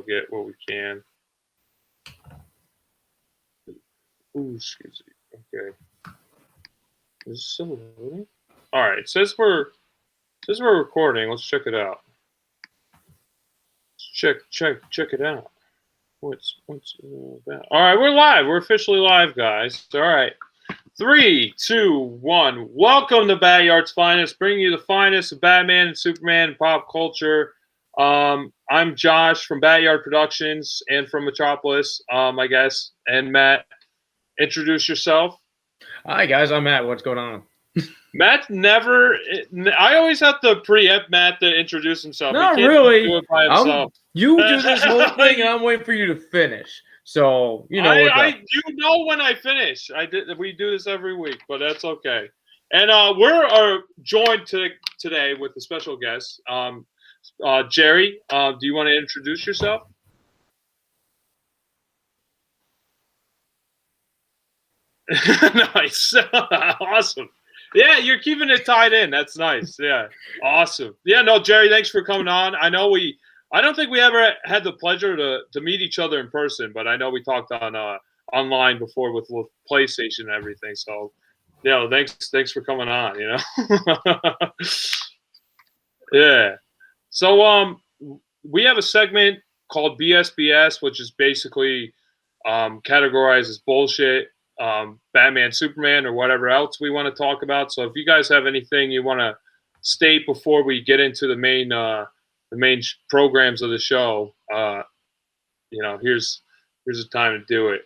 get what we can. Ooh, excuse me. Okay. Is this still loading? All right. It says we're recording. Let's check it out. Check it out. What's that? All right, we're live. We're officially live, guys. All right. 3, 2, 1. Welcome to BatYard's Finest, bringing you the finest of Batman and Superman and pop culture. I'm Josh from BatYard Productions and from Metropolis, I guess. And Matt, introduce yourself. Hi, guys. I'm Matt. What's going on? Matt never. I always have to preempt Matt to introduce himself. Not really. Do it by himself. You do this whole thing, and I'm waiting for you to finish. So you know. You know when I finish. We do this every week, but that's okay. And we're joined today with a special guest, Jerry. Do you want to introduce yourself? Nice. Awesome. Yeah, you're keeping it tied in. That's nice. Yeah. Awesome. Yeah, no, Jerry, thanks for coming on. I don't think we ever had the pleasure to meet each other in person, but I know we talked on online before with PlayStation and everything. So, yeah, thanks for coming on, you know. Yeah. So we have a segment called BSBS, which is basically categorized as bullshit, Batman, Superman, or whatever else we want to talk about. So if you guys have anything you want to state before we get into the main programs of the show, you know, here's the time to do it.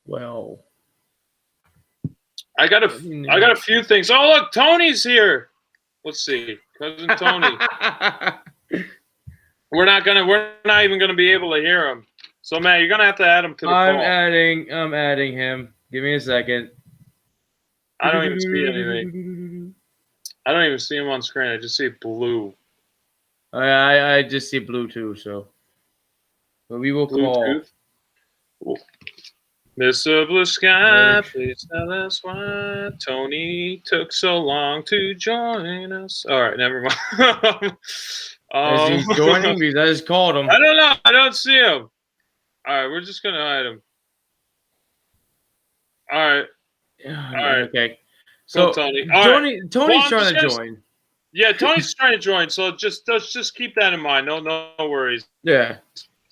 Well, I got a few things. Oh, look, Tony's here. Let's see, cousin Tony. We're not even gonna be able to hear him. So Matt, you're gonna have to add him to the call. I'm adding him. Give me a second. I don't even see anything. I don't even see him on screen. I just see blue. I just see blue too. So, but we will call. Mr. Blue Sky, please tell us why Tony took so long to join us. All right, never mind. Is he joining? Because I just called him. I don't know. I don't see him. All right, we're just gonna hide him. All right. Okay. So Tony's trying to join. Yeah, Tony's trying to join. So just keep that in mind. No worries. Yeah.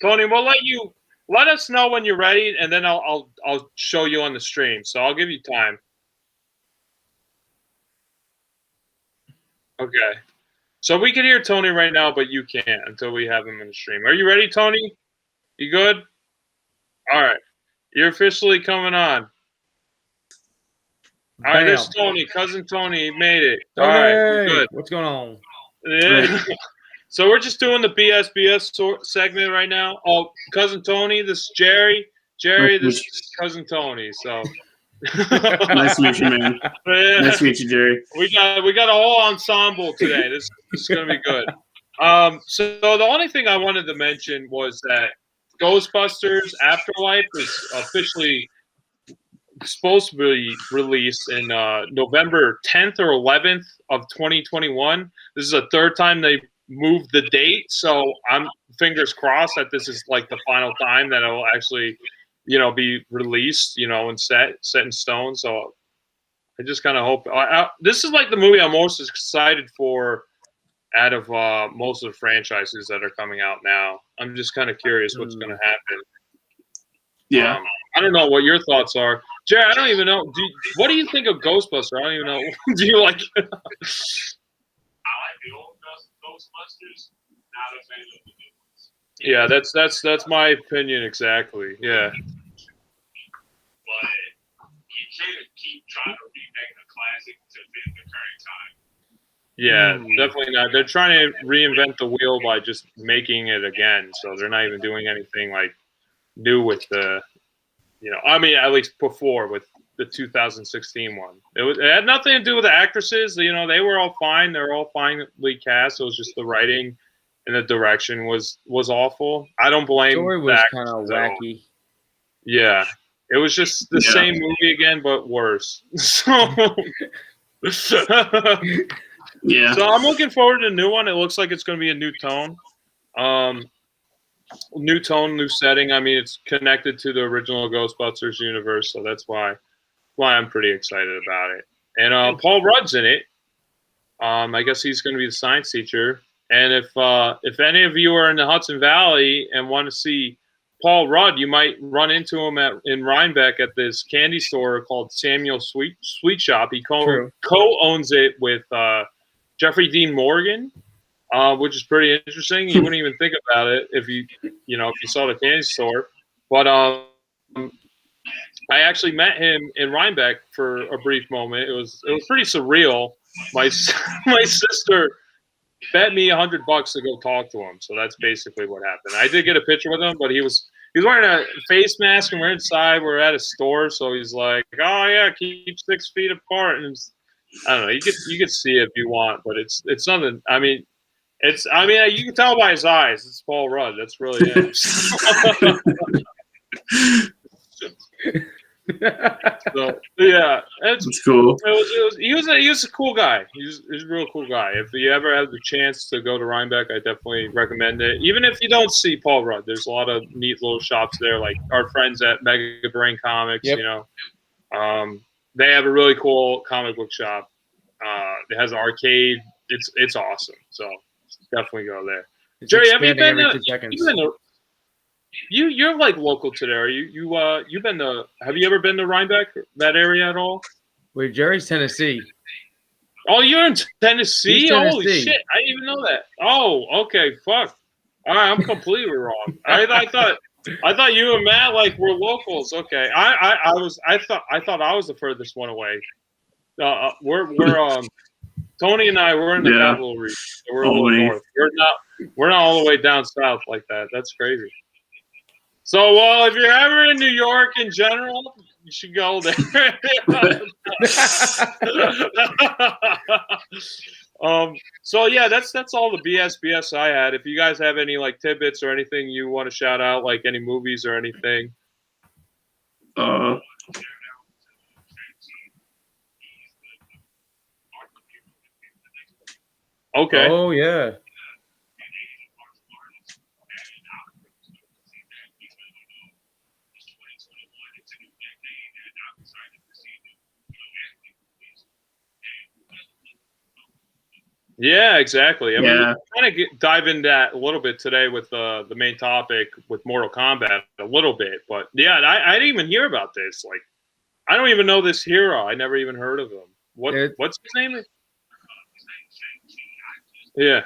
Tony, we'll let us know when you're ready, and then I'll show you on the stream. So I'll give you time. Okay. So we can hear Tony right now, but you can't until we have him in the stream. Are you ready, Tony? You good? All right. You're officially coming on. All right, there's Tony. Cousin Tony made it. All right, we're good. What's going on? Yeah. So we're just doing the BSBS segment right now. Oh, Cousin Tony, this is Jerry. Jerry, this is Cousin Tony. So nice to meet you, man. Yeah. Nice to meet you, Jerry. We got a whole ensemble today. This is gonna be good. So the only thing I wanted to mention was that Ghostbusters Afterlife is officially supposed to be released in November 10th or 11th of 2021. This is the third time they moved the date, so I'm fingers crossed that this is like the final time that it will actually, you know, be released, you know, and set in stone. So I just kind of hope this is like the movie I'm most excited for out of most of the franchises that are coming out now. I'm just kind of curious what's going to happen. Yeah. I don't know what your thoughts are. Jerry, I don't even know. What do you think of Ghostbusters? I don't even know. Do you like it? I like the old Ghostbusters, not a fan of the new ones. Yeah, that's my opinion exactly. Yeah. But you can't keep trying to remake a classic to fit the current time. Yeah, definitely not. They're trying to reinvent the wheel by just making it again. So they're not even doing anything like new with the, you know, I mean, at least before with the 2016 one. It had nothing to do with the actresses. You know, they were all fine. They were all finely cast. It was just the writing and the direction was awful. I don't blame. The story was kind of wacky. Yeah, it was just the same movie again, but worse. So Yeah. So I'm looking forward to the new one. It looks like it's going to be a new tone. New tone, new setting. I mean, it's connected to the original Ghostbusters universe, so that's why I'm pretty excited about it. And Paul Rudd's in it. I guess he's going to be the science teacher. And if any of you are in the Hudson Valley and want to see Paul Rudd, you might run into him in Rhinebeck at this candy store called Samuel's Sweet Shop. He co-owns it with Jeffrey Dean Morgan, which is pretty interesting. You wouldn't even think about it if you saw the candy store. But I actually met him in Rhinebeck for a brief moment. It was pretty surreal. My sister bet me $100 to go talk to him. So that's basically what happened. I did get a picture with him, but he was wearing a face mask, and we're inside. We're at a store, so he's like, "Oh yeah, keep 6 feet apart." And I don't know. You could see it if you want, but it's something. I mean, you can tell by his eyes. It's Paul Rudd. That's really him. So yeah, it's cool. He was a cool guy. He's a real cool guy. If you ever have the chance to go to Rhinebeck, I definitely recommend it. Even if you don't see Paul Rudd, there's a lot of neat little shops there, like our friends at Mega Brain Comics. Yep. They have a really cool comic book shop. It has an arcade. It's awesome. So definitely go there. It's Jerry, have you expanding been every 2 seconds. You're like local to there. You've been to? Have you ever been to Rhinebeck, that area at all? Wait, Jerry's Tennessee. Oh, you're in Tennessee? He's Holy Tennessee. shit! I didn't even know that. Oh, okay. Fuck. All right, I'm completely wrong. I thought you and Matt were locals. Okay, I thought I was the furthest one away. We're Tony and I we're in the capital region. We're a little north. We're not all the way down south like that. That's crazy. So, well, if you're ever in New York in general, you should go there. So yeah, that's all the BS I had. If you guys have any tidbits or anything you want to shout out, like any movies or anything. Okay. Oh yeah. Yeah, exactly. I mean, Yeah. we kind of dive into that a little bit today with the main topic with Mortal Kombat a little bit, but yeah, I didn't even hear about this. I don't even know this hero. I never even heard of him. What's his name? Yeah.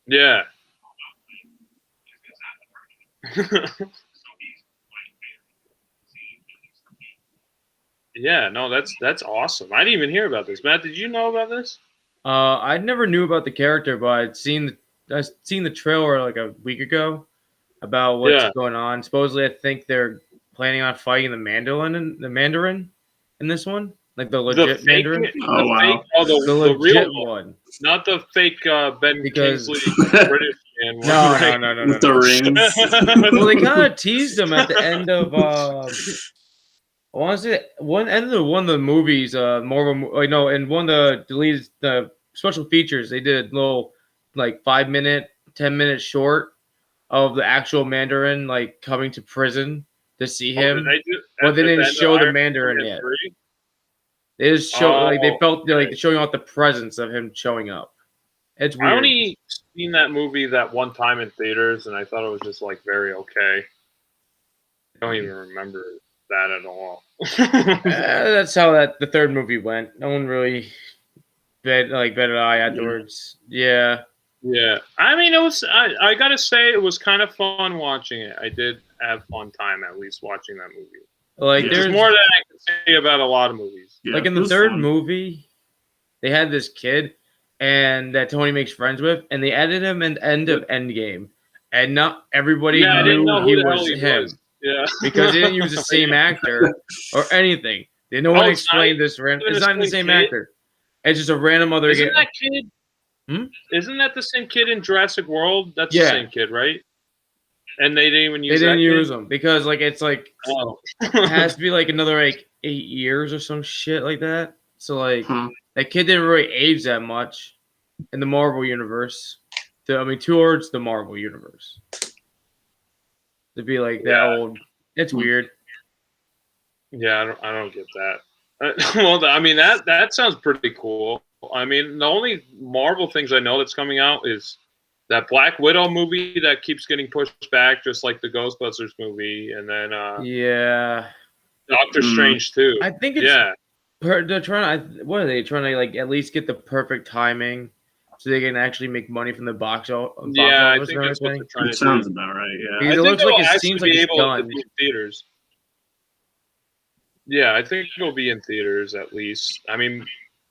Yeah. Yeah, no, that's awesome. I didn't even hear about this. Matt, did you know about this? I never knew about the character, but I'd seen the trailer like a week ago about what's going on. Supposedly, I think they're planning on fighting the Mandarin in this one, like the legit Mandarin. The legit real one, not the fake Ben Kingsley British man. No. With the rings. Well, they kind of teased him at the end of. I want to say one of the movies, in one of the deleted special features, they did a little 5-minute, 10-minute short of the actual Mandarin coming to prison to see him. But they didn't show the Mandarin yet. They just show they felt showing off the presence of him showing up. It's weird. I only seen that movie that one time in theaters, and I thought it was just very okay. I don't even remember that at all. That's how the third movie went. No one really bet an eye afterwards. Yeah. I mean, it was. I gotta say, it was kind of fun watching it. I did have fun time at least watching that movie. There's more than I can say about a lot of movies. Yeah, in the third movie, they had this kid, and that Tony makes friends with, and they added him at the end of Endgame, and not everybody knew he was him. Yeah, because they didn't use the same actor or anything. No one explained this. It's not the same actor. It's just a random other. Isn't that kid? Isn't that the same kid in Jurassic World? That's the same kid, right? And they didn't even use. They didn't use them because like it's like Oh. it has to be like another like 8 years or some shit like that. So like that kid didn't really age that much in the Marvel universe. Towards the Marvel universe. To be like that old, it's weird. Yeah, I don't get that. Well, I mean that sounds pretty cool. I mean, the only Marvel things I know that's coming out is that Black Widow movie that keeps getting pushed back, just like the Ghostbusters movie, and then Doctor Strange too. I think it's they're trying. What are they trying to like at least get the perfect timing so they can actually make money from the box office? Yeah, I think that's what they're trying to do. Sounds about right. Yeah, it looks like it seems like it's done. In theaters. Yeah, I think it'll be in theaters at least. I mean,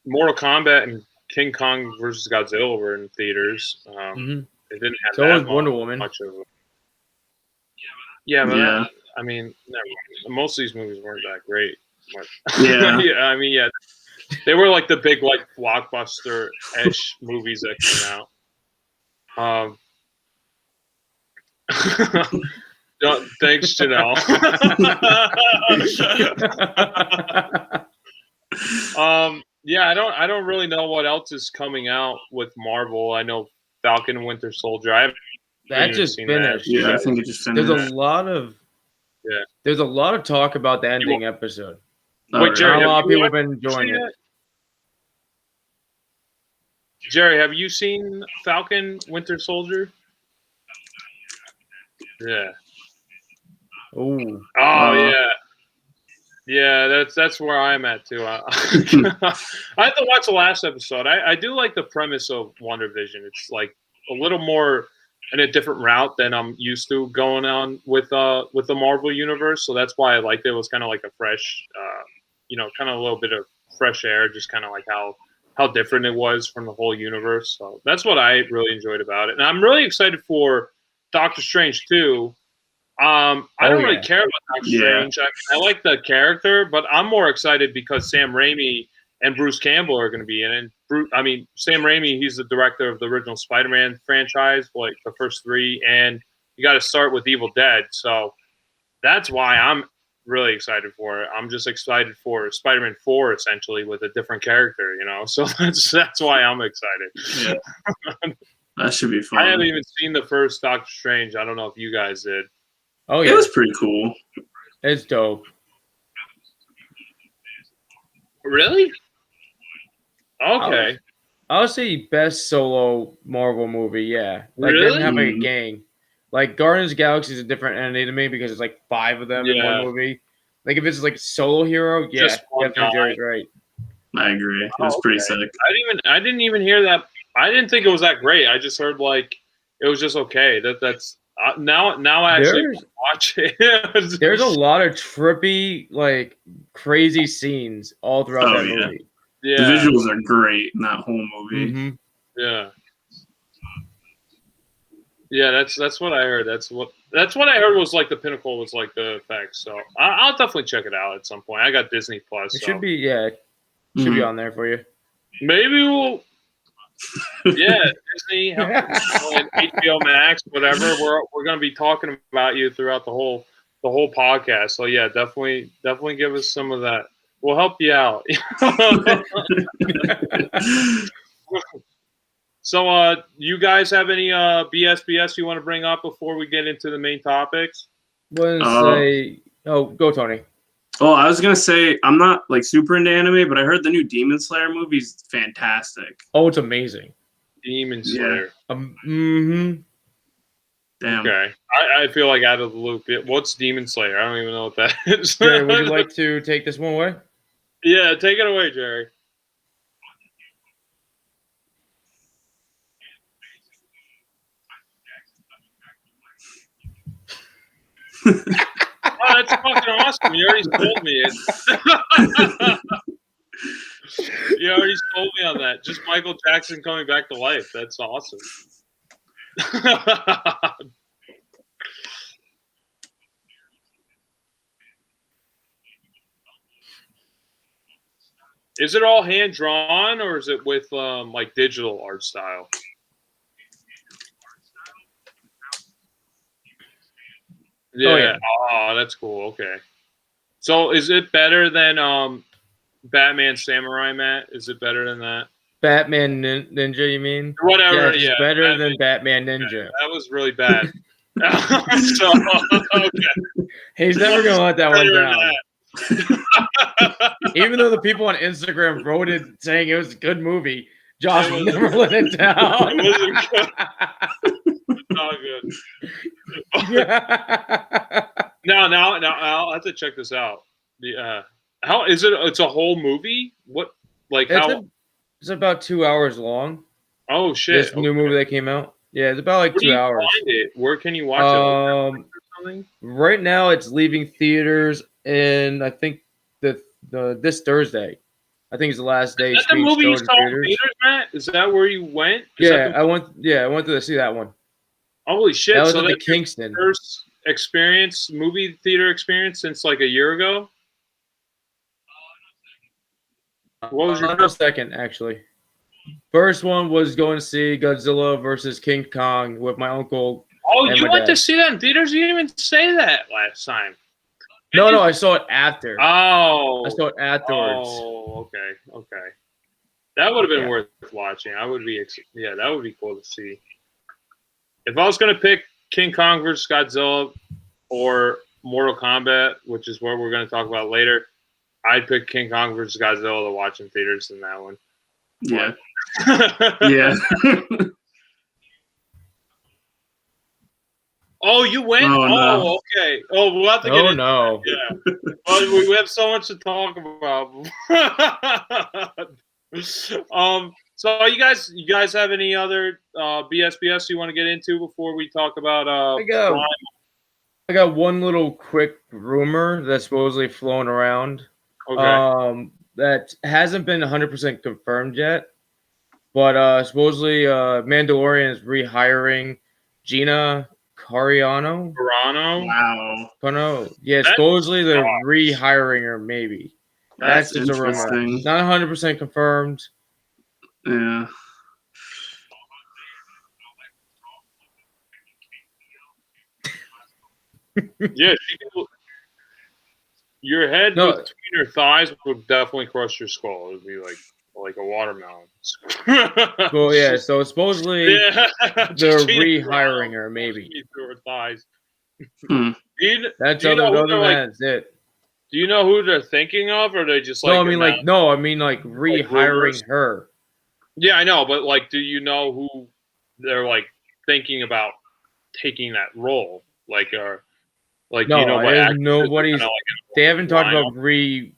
Mortal Kombat and King Kong versus Godzilla were in theaters. It didn't have that Wonder Woman. much of it. Yeah, but I mean, most of these movies weren't that great. Yeah. I mean, they were like the big like blockbuster-ish movies that came out. Thanks, Janelle. Yeah, I don't really know what else is coming out with Marvel. I know Falcon and Winter Soldier. That just finished. Yeah, I think it just finished. There's a lot of talk about the ending episode. Wait, Jerry, a lot of people have been enjoying it. Jerry, have you seen Falcon Winter Soldier? Yeah. Oh yeah. Yeah, that's where I'm at too. I have to watch the last episode. I do like the premise of WandaVision. It's like a little more in a different route than I'm used to going on with the Marvel universe. So that's why I liked it. It was kind of like a fresh, kind of a little bit of fresh air, just kind of like how different it was from the whole universe. So that's what I really enjoyed about it. And I'm really excited for Doctor Strange too. I don't really care about Doctor Strange. I mean, I like the character, but I'm more excited because Sam Raimi and Bruce Campbell are going to be in it. Sam Raimi, he's the director of the original Spider-Man franchise, like the first 3, and you got to start with Evil Dead. So that's why I'm really excited for it. I'm just excited for Spider-Man 4, essentially, with a different character, So that's why I'm excited. Yeah. That should be fun. I haven't even seen the first Doctor Strange. I don't know if you guys did. Oh yeah, it was pretty cool. It's dope. Really? Okay. I would say best solo Marvel movie. Yeah, like really? They didn't have like a gang. Like Guardians of the Galaxy is a different entity to me because it's like 5 of them in one movie. Like if it's like a solo hero, Jerry's right. I agree. It was pretty sick. I didn't even hear that. I didn't think it was that great. I just heard like it was just okay. That's. Now I actually watch it. There's a lot of trippy, like crazy scenes all throughout that movie. Yeah, the visuals are great in that whole movie. Mm-hmm. Yeah, that's what I heard. That's what I heard was like the pinnacle was like the effects. So I'll definitely check it out at some point. I got Disney Plus. It should be should be on there for you. Maybe we'll. Yeah, Disney, HBO Max, whatever. We're going to be talking about you throughout the whole podcast. So yeah, definitely give us some of that. We'll help you out. So, you guys have any BS you want to bring up before we get into the main topics? Go Tony. Oh, I was gonna say I'm not like super into anime, but I heard the new Demon Slayer movie is fantastic. Oh, it's amazing. Demon Slayer. Damn. Okay, I feel like out of the loop. What's Demon Slayer? I don't even know what that is. Jerry, would you like to take this one away? Yeah, take it away, Jerry. Oh, that's fucking awesome. You already told me it. You already told me on that. Just Michael Jackson coming back to life. That's awesome. Is it all hand drawn or is it with like digital art style? Yeah. Oh, that's cool. Okay. So, is it better than Batman Samurai, Matt? Is it better than that? Batman Ninja, you mean? Whatever. Yeah, it's better than Batman Ninja. That was really bad. So, okay. He's never gonna let that one down. Even though the people on Instagram voted saying it was a good movie, Josh will never let it down. It wasn't good. Not good. Now, I'll have to check this out. How is it? It's a whole movie. What? Like how? It's about 2 hours long. Oh shit! This new movie that came out. Yeah, it's about like 2 hours. Find it? Where can you watch it? Right now it's leaving theaters, and I think this Thursday. I think it's the last day. Is that the movie you saw in theaters, Matt? Is that where you went? I went. Yeah, I went to see that one. Holy shit! That was at the Kingston. First movie theater experience since like a year ago. What was your first? Second, actually. First one was going to see Godzilla versus King Kong with my uncle. Oh, you went to see that in theaters? You didn't even say that last time. No, I saw it after. Oh. I saw it afterwards. Oh, okay. That would have been worth watching. That would be cool to see. If I was going to pick King Kong versus Godzilla or Mortal Kombat, which is what we're going to talk about later, I'd pick King Kong versus Godzilla to watch in theaters than that one. Yeah. Yeah. Oh, you went? Oh, no. Okay. Oh, we'll have to get into no. that. Yeah. Well, we have so much to talk about. So you guys have any other BSBS you want to get into before we talk about I got one little quick rumor that's supposedly flown around. Okay. That hasn't been 100% confirmed yet. But supposedly Mandalorian is rehiring Gina Carano. Wow. Kano. Yeah, supposedly they're rehiring her, maybe. That's just a rumor. Not 100% confirmed. Yeah. Yeah, your head between her thighs would definitely crush your skull. It would be like a watermelon. Well, yeah. So supposedly they're rehiring her, maybe. Through her thighs. That's it. Do you know who they're thinking of, or they just like? I mean rehiring her. Yeah, I know, but like, do you know who they're like thinking about taking that role? Like, or like, no, you know what? Nobody's. They haven't talked about They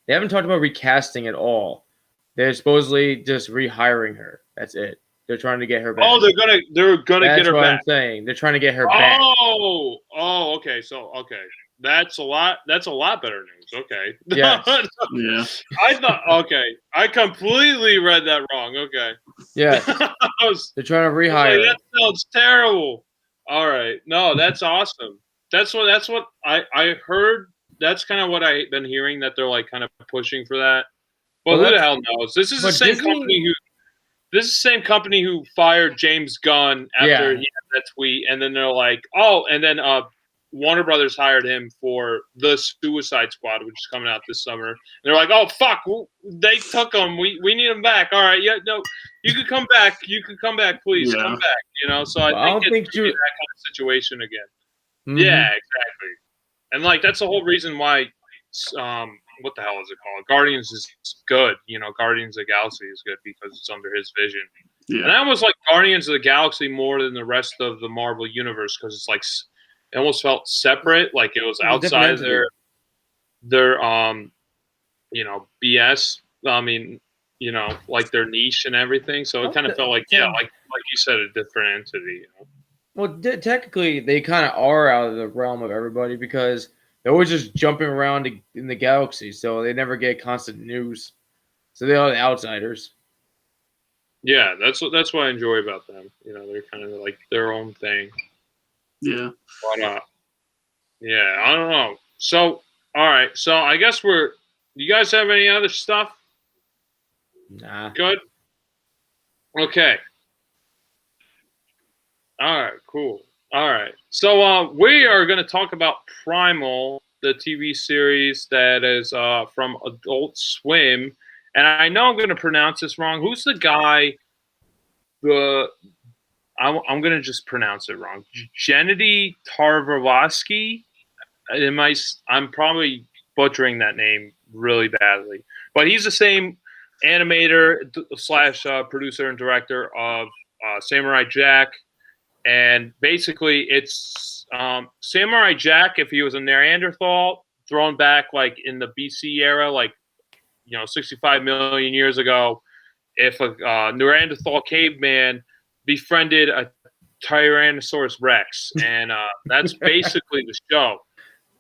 haven't talked about recasting at all. They're supposedly just rehiring her. That's it. They're trying to get her back. Oh, they're gonna get her back. That's what I'm saying. They're trying to get her back. Oh, okay. So, that's a lot better news. Okay. Yeah. Yeah. I thought. Okay, I completely read that wrong. Okay. Yeah. They're trying to rehire. That sounds terrible. All right. No, that's awesome. That's what I heard. That's kind of what I've been hearing, that they're like kind of pushing for that. Well, who the hell knows? This is the same company who fired James Gunn after he had that tweet, and then they're like, Warner Brothers hired him for The Suicide Squad, which is coming out this summer. And they're like, oh fuck, they took him. We need him back. All right, yeah, no, you could come back. You could come back, please. Yeah. Come back. You know, so I don't think that kind of situation again. Mm-hmm. Yeah, exactly. And like that's the whole reason why. What the hell is it called? Guardians is good. You know, Guardians of the Galaxy is good because it's under his vision. Yeah. And I almost like Guardians of the Galaxy more than the rest of the Marvel universe because it's like it almost felt separate, like it was outside of their BS. I mean, you know, like their niche and everything. So it kind of felt like like you said, a different entity. You know? Well, technically, they kind of are out of the realm of everybody because they're always just jumping around in the galaxy, so they never get constant news. So they are the outsiders. Yeah, that's what I enjoy about them. You know, they're kind of like their own thing. Yeah. But yeah, I don't know. So, all right. So I guess you guys have any other stuff? Nah. Good. Okay. All right. Cool. All right. So we are going to talk about Primal, the TV series that is from Adult Swim. And I know I'm going to pronounce this wrong. Who's the guy? I'm going to just pronounce it wrong. Genndy Tartakovsky. I'm probably butchering that name really badly. But he's the same animator / producer and director of Samurai Jack. And basically, it's Samurai Jack if he was a Neanderthal thrown back like in the BC era, like 65 million years ago. If a Neanderthal caveman befriended a Tyrannosaurus Rex, and that's basically the show.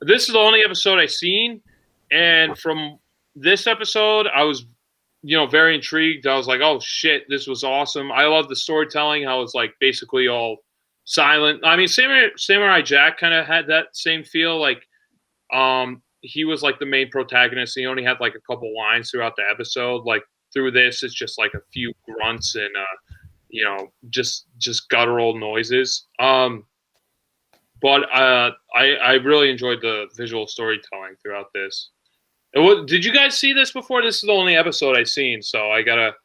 This is the only episode I've seen, and from this episode, I was very intrigued. I was like, oh shit, this was awesome. I love the storytelling. How it's like basically all silent. I mean, Samurai Jack kind of had that same feel. Like, he was like the main protagonist. He only had like a couple lines throughout the episode. Like through this, it's just like a few grunts and just guttural noises. But I really enjoyed the visual storytelling throughout this. Did you guys see this before? This is the only episode I've seen, so I gotta,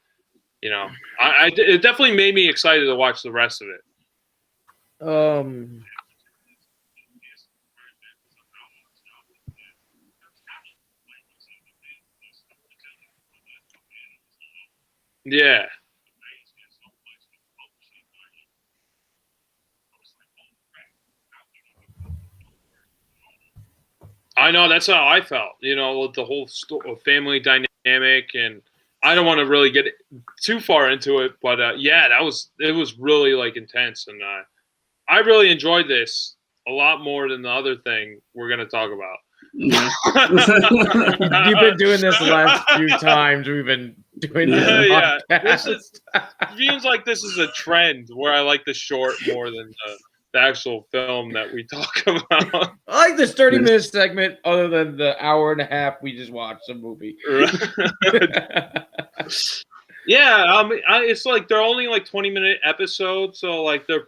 it definitely made me excited to watch the rest of it. Yeah. I know, that's how I felt, with the whole family dynamic, and I don't want to really get too far into it, but yeah, it was really like intense, and I really enjoyed this a lot more than the other thing we're going to talk about. Yeah. You've been doing this the last few times we've been doing this. Yeah. Feels like this is a trend where I like the short more than the actual film that we talk about. I like this 30-minute segment other than the hour and a half we just watched the movie. Yeah, it's like they're only like 20-minute episodes, so like they're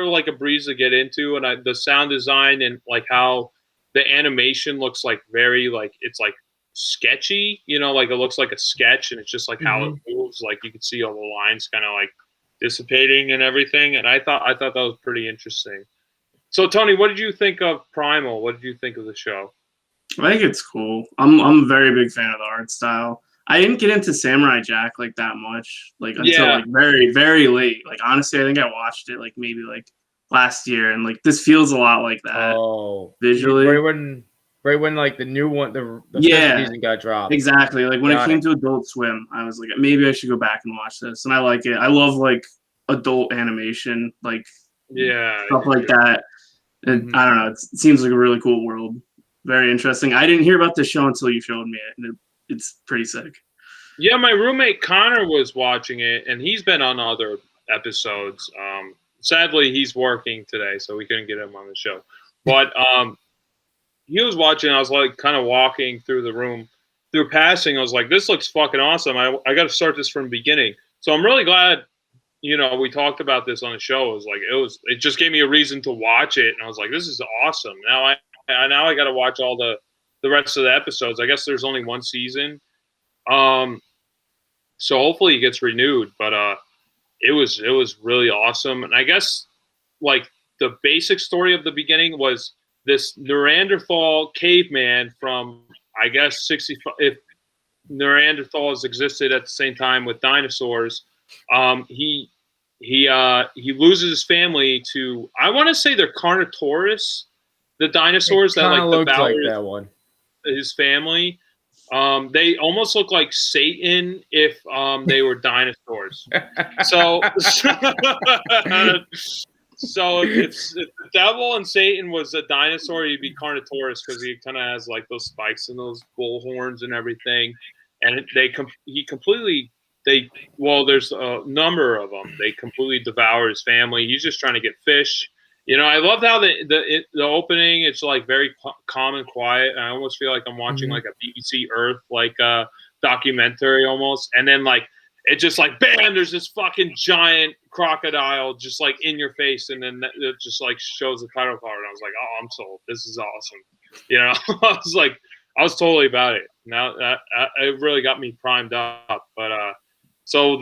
like a breeze to get into, and the sound design and like how the animation looks like very like it's like sketchy, like it looks like a sketch, and it's just like how it moves, like you can see all the lines kind of like dissipating and everything, and I thought that was pretty interesting. So Tony, what did you think of Primal? What did you think of the show? I think it's cool. I'm a very big fan of the art style. I didn't get into Samurai Jack like that much, like until like very, very late. Like honestly, I think I watched it like maybe like last year, and like this feels a lot like that. Oh, visually, right when like the new one, the second season got dropped. Exactly. Like when it came to Adult Swim, I was like, maybe I should go back and watch this, and I like it. I love like adult animation, like stuff like that. And I don't know. It seems like a really cool world. Very interesting. I didn't hear about this show until you showed me it, and it's pretty sick. Yeah, my roommate Connor was watching it, and he's been on other episodes. Sadly, he's working today, so we couldn't get him on the show. But he was watching. I was like kind of walking through the room, through passing. I was like, this looks fucking awesome. I got to start this from the beginning. So I'm really glad, we talked about this on the show. It just gave me a reason to watch it, and I was like, this is awesome. Now I got to watch all the rest of the episodes. I guess there's only one season. So hopefully it gets renewed, but it was really awesome. And I guess like the basic story of the beginning was this Neanderthal caveman from, I guess, 65, if Neanderthals existed at the same time with dinosaurs. He loses his family to, I want to say they're Carnotaurus, the dinosaurs that like devour that one. His family. They almost look like Satan if they were dinosaurs. So if the devil and Satan was a dinosaur, he'd be Carnotaurus because he kind of has like those spikes and those bull horns and everything. And there's a number of them. They completely devour his family. He's just trying to get fish. I loved how the opening, it's like very calm and quiet. I almost feel like I'm watching like a BBC Earth like documentary almost. And then like it just like bam, there's this fucking giant crocodile just like in your face, and then it just like shows the title card. And I was like, oh, I'm sold. This is awesome. You know, I was totally about it. Now that it really got me primed up. But so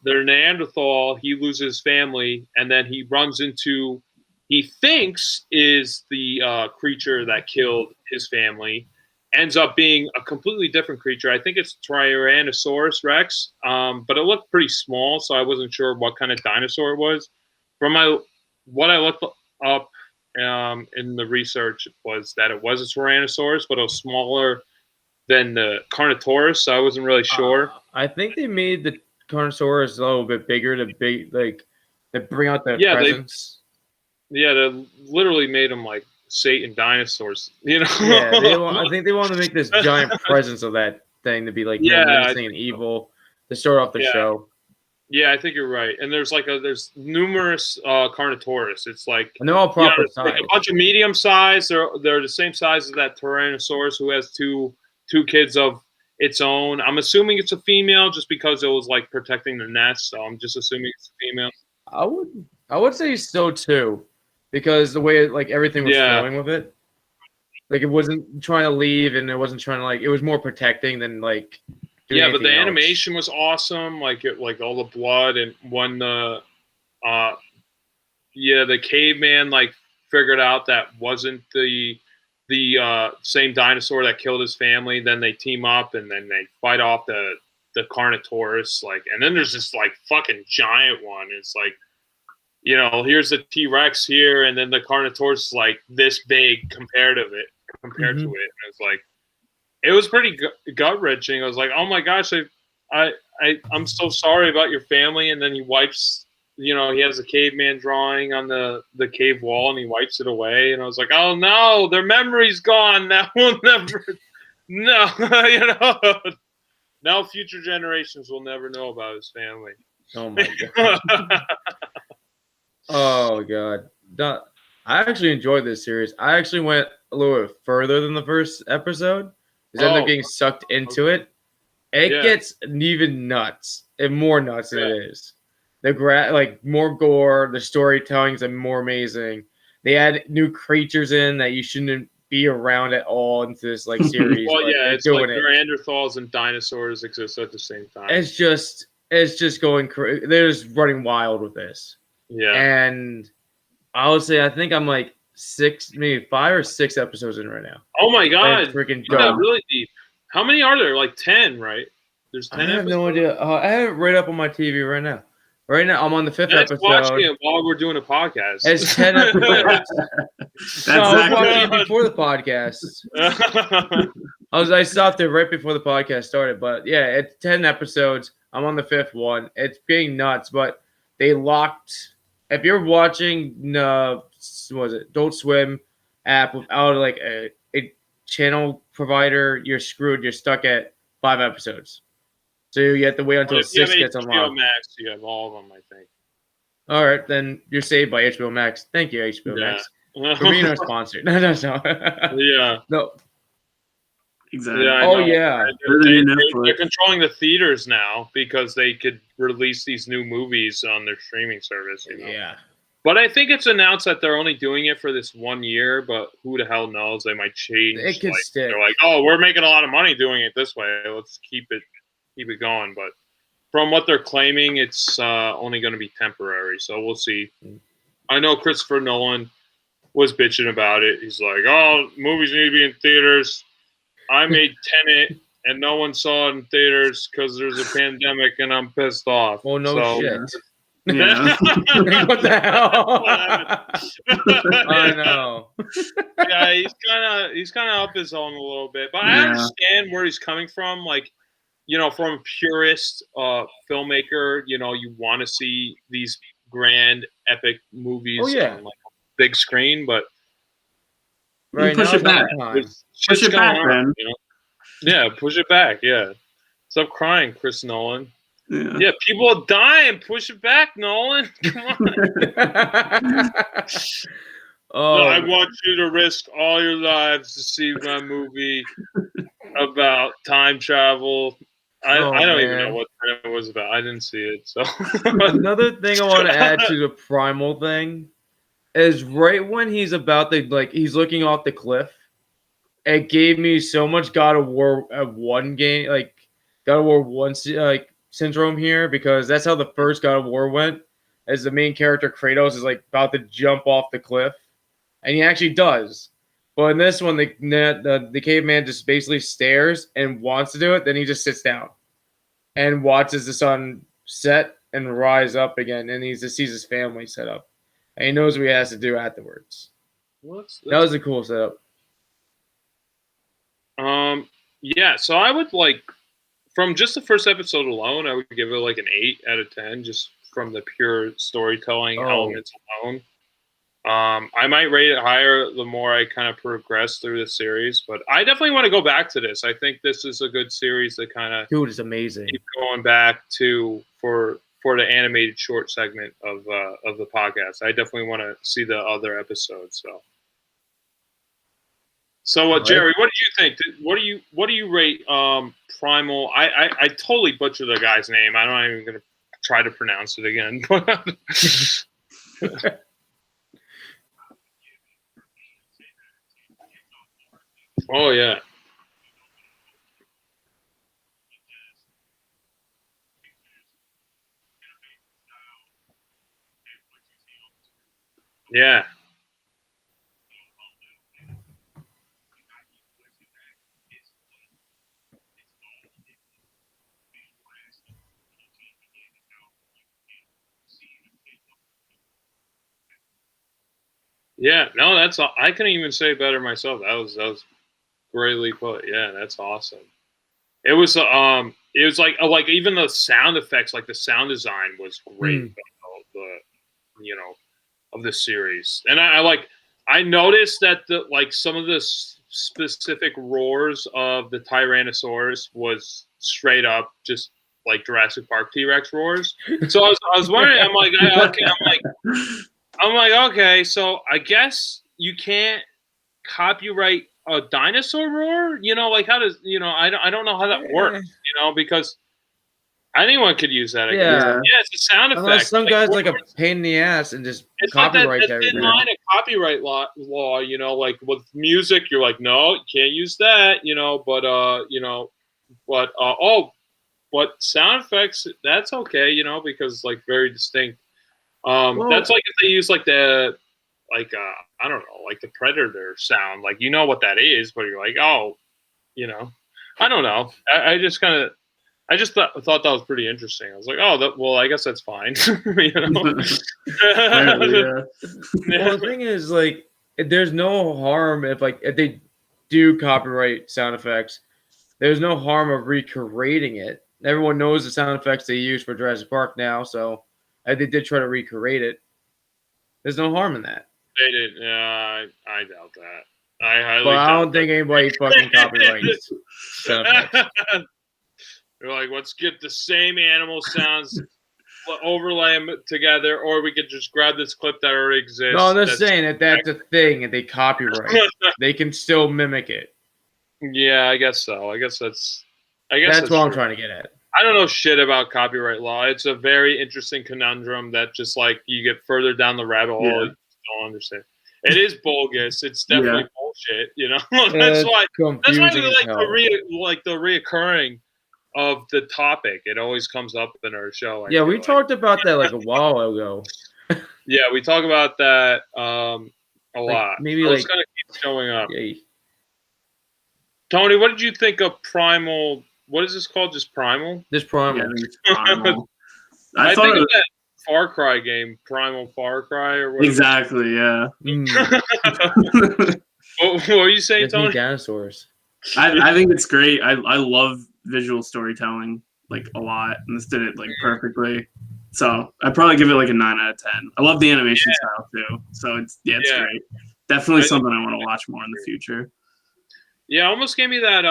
their Neanderthal, he loses his family, and then he runs into, he thinks is the creature that killed his family. Ends up being a completely different creature. I think it's Tyrannosaurus Rex, but it looked pretty small, so I wasn't sure what kind of dinosaur it was. From what I looked up in the research was that it was a Tyrannosaurus, but it was smaller than the Carnotaurus, so I wasn't really sure. I think they made the Carnotaurus a little bit bigger to bring out their presence. They literally made them like Satan dinosaurs, you know. Yeah, I think they want to make this giant presence of that thing to be like menacing and evil to start off the show. Yeah, I think you're right. And there's numerous Carnotaurus. It's like, and they're all proper size. Like a bunch of medium size. They're the same size as that Tyrannosaurus who has two kids of its own. I'm assuming it's a female just because it was like protecting the nest. So I'm just assuming it's a female. I would say so too. Because the way like everything was flowing with it, like it wasn't trying to leave, and it wasn't trying to it was more protecting than like. But the animation was awesome. Like all the blood, and when the caveman like figured out that wasn't the same dinosaur that killed his family, then they team up and then they fight off the Carnotaurus, and then there's this like fucking giant one. It's like, you know, here's the T-Rex here, and then the Carnotaurus is like this big compared to it. And it's like, it was pretty gut-wrenching. I was like, oh my gosh, I'm so sorry about your family. And then he wipes, you know, he has a caveman drawing on the cave wall, and he wipes it away. And I was like, oh no, their memory's gone. Now we'll never, no, you know, now future generations will never know about his family. Oh my god. Oh god, I actually enjoyed this series. I actually went a little bit further than the first episode. I ended up getting sucked into it. It gets even nuts and more nuts than it is. More gore. The storytelling's more amazing. They add new creatures in that you shouldn't be around at all into this series. Well, it's like Neanderthals and dinosaurs exist at the same time. It's just going crazy. They're just running wild with this. Yeah. And I would say I think I'm like 5 or 6 episodes in right now. Oh my god. It's freaking dope. Really deep. How many are there? Like 10, right? There's 10 I have no idea. I have it right up on my TV right now. Right now, I'm on the 5th episode. Watching it while we're doing a podcast. It's 10 episodes. I was watching it before the podcast. I stopped it right before the podcast started. But yeah, it's 10 episodes. I'm on the 5th one. It's being nuts, but they locked. If you're watching, Adult Swim app without a channel provider, you're screwed. You're stuck at 5 episodes. So you have to wait until 6 gets unlocked. HBO Max, you have all of them, I think. All right, then you're saved by HBO Max. Thank you, HBO Max. For being our sponsor. No. Yeah. No. Exactly. Yeah, they're controlling the theaters now because they could release these new movies on their streaming service. You know? Yeah. But I think it's announced that they're only doing it for this 1 year, but who the hell knows? They might change. It could stick. They're like, oh, we're making a lot of money doing it this way. Let's keep it going. But from what they're claiming, it's only going to be temporary. So we'll see. I know Christopher Nolan was bitching about it. He's like, oh, movies need to be in theaters. I made Tenet, and no one saw it in theaters because there's a pandemic, and I'm pissed off. Oh, no shit. Yeah. What the hell? I know. Yeah, he's kind of up his own a little bit, but I understand where he's coming from. Like, you know, from a purist filmmaker, you know, you want to see these grand, epic movies on like a big screen, but right, push it back. Push it back, man. You know? Yeah, push it back. Yeah, stop crying, Chris Nolan. Yeah, people are dying. Push it back, Nolan. Come on. No, I want you to risk all your lives to see my movie about time travel I don't even know what it was about. I didn't see it. So another thing I want to add to the Primal thing is right when he's about to he's looking off the cliff. It gave me so much God of War 1 game, God of War 1 syndrome here, because that's how the first God of War went. As the main character Kratos is about to jump off the cliff, and he actually does. But in this one, the caveman just basically stares and wants to do it. Then he just sits down and watches the sun set and rise up again, and he just sees his family set up, and he knows what he has to do afterwards. That was a cool setup. Yeah, so I would from just the first episode alone, I would give it an 8 out of 10, just from the pure storytelling elements alone. I might rate it higher the more I kind of progress through the series, but I definitely want to go back to this. I think this is a good series to kind of it's amazing. Keep going back to for the animated short segment of the podcast. I definitely want to see the other episodes. So, Jerry, what do you think? What do you rate Primal? I totally butchered the guy's name. I'm not even going to try to pronounce it again. Oh yeah. Yeah. Yeah, no, I couldn't even say it better myself. That was greatly put. Yeah, that's awesome. It was like even the sound effects, the sound design was great. Of the series, and I noticed that some of the specific roars of the Tyrannosaurus was straight up just like Jurassic Park T-Rex roars. So I was wondering, I'm like, okay, so I guess you can't copyright a dinosaur roar, how does, I don't know how that works, because anyone could use that. Yeah, it's a sound effect. Unless some guy's a pain in the ass and just copyright everything. It's line of copyright law, with music, you're like, no, you can't use that, but sound effects, that's okay, because very distinct. That's if they use the I don't know, the Predator sound, what that is, but you're like, oh, I don't know. I just thought that was pretty interesting. I was like, oh, I guess that's fine. Well, the thing is, there's no harm if they do copyright sound effects. There's no harm of recreating it. Everyone knows the sound effects they use for Jurassic Park now, so they did try to recreate it. There's no harm in that. They did. I doubt that. I don't think anybody fucking copyrights sound effects. They're like, let's get the same animal sounds, overlay them together, or we could just grab this clip that already exists. No, I'm just saying that that's a thing and they copyright. They can still mimic it. Yeah, I guess so. I guess that's what I'm trying to get at. I don't know shit about copyright law. It's a very interesting conundrum that just you get further down the rabbit hole, you don't understand. It is bogus. It's definitely bullshit. That's why we like the reoccurring of the topic. It always comes up in our show. We talked about that a while ago. Yeah, we talk about that a lot. Maybe it's gonna keep showing up. Yeah. Tony, what did you think of Primal? What is this called? Just Primal? This Primal. Yeah, Primal. I think of that Far Cry game, Primal Far Cry, or whatever. Exactly. Yeah. What were you saying, Tony? Dinosaurs. I think it's great. I love visual storytelling a lot, and this did it perfectly. So I'd probably give it a 9 out of 10. I love the animation style too. So it's great. Definitely something I want to watch more in the future. Yeah, almost gave me that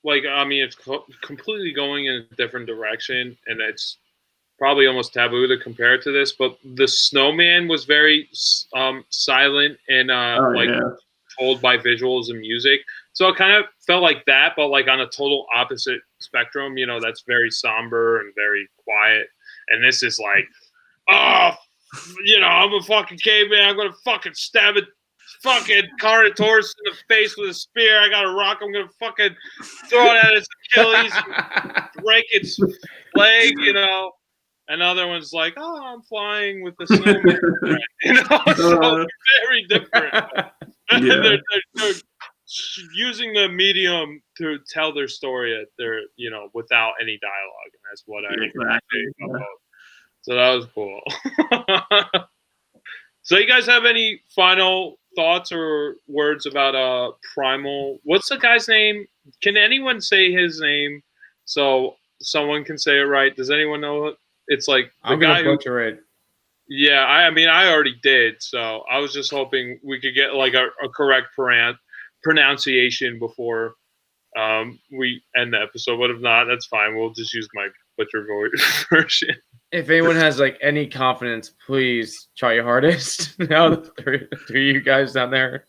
it's completely going in a different direction, and it's probably almost taboo to compare it to this, but the snowman was very silent and told by visuals and music. So it kind of felt like that, but like on a total opposite spectrum. That's very somber and very quiet, and this is like, oh, I'm a fucking caveman. I'm gonna fucking stab it. Fucking Carnotaurus in the face with a spear. I got a rock. I'm gonna fucking throw it at its Achilles, break its leg. Another one's like, oh, I'm flying with the snowman. So very different. They're using the medium to tell their story at their, without any dialogue, and that's what I appreciate about both. So that was cool. So you guys have any final thoughts or words about Primal? What's the guy's name? Can anyone say his name so someone can say it right? Does anyone know it? It's like I'm gonna butcher it. Yeah, I mean I already did, so I was just hoping we could get like a correct pronunciation before we end the episode. But if not, that's fine. We'll just use my butcher version. If anyone has like any confidence, please try your hardest. Now the three you guys down there.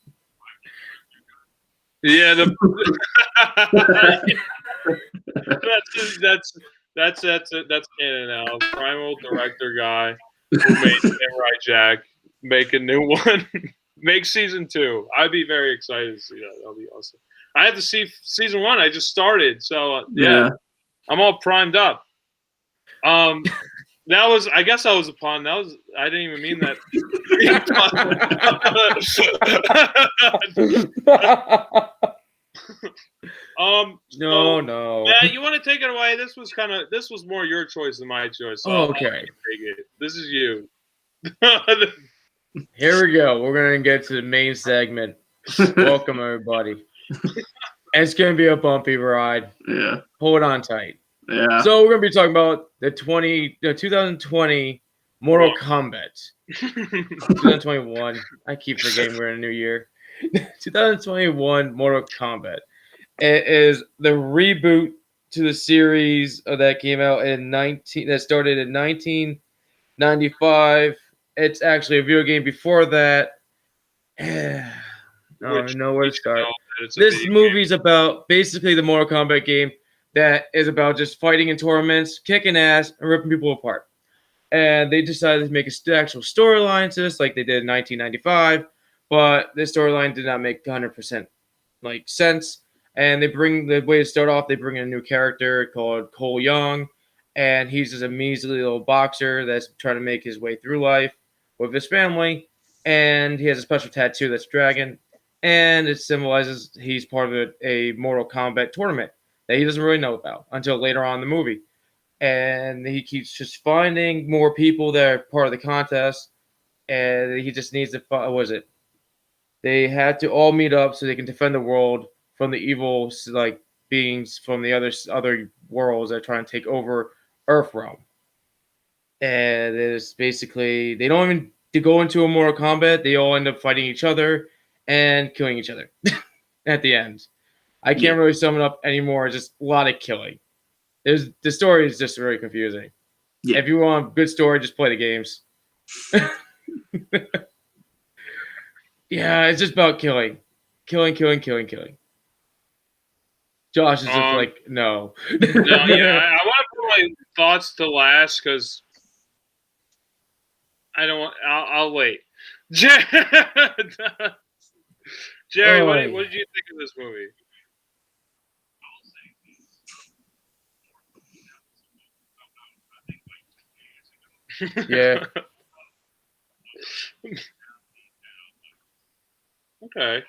Yeah, that's canon now. Primal director guy who made Samurai Jack make a new one. Make season 2. I'd be very excited to see that. That'll be awesome. I have to see season 1. I just started, so yeah. I'm all primed up. That was, I guess, that was a pun. I didn't even mean that. No. Yeah, you want to take it away? This was more your choice than my choice. So okay. This is you. Here we go. We're gonna get to the main segment. Welcome everybody. It's gonna be a bumpy ride. Yeah. Hold on tight. Yeah. So we're gonna be talking about the 2020 Mortal Kombat. 2021. I keep forgetting we're in a new year. 2021 Mortal Kombat. It is the reboot to the series that came out that started in 1995. It's actually a video game before that. I don't know where to start. This movie's about basically the Mortal Kombat game that is about just fighting in tournaments, kicking ass, and ripping people apart. And they decided to make an actual storyline to this, like they did in 1995, but this storyline did not make 100% sense. And the way to start off, they bring in a new character called Cole Young, and he's just a measly little boxer that's trying to make his way through life with his family, and he has a special tattoo that's dragon, and it symbolizes he's part of a Mortal Kombat tournament that he doesn't really know about until later on in the movie. And he keeps just finding more people that are part of the contest, and he just needs to find, they had to all meet up so they can defend the world from the evil beings from the other worlds that are trying to take over Earthrealm. And it's basically, they don't even go into a Mortal Kombat. They all end up fighting each other and killing each other at the end. I can't really sum it up anymore. It's just a lot of killing. The story is just very confusing. Yeah. If you want a good story, just play the games. Yeah, it's just about killing. Killing. Josh is just no. No, yeah, I want to put my thoughts to last because I don't want. I'll wait. Jerry, what did you think of this movie? Yeah. Okay.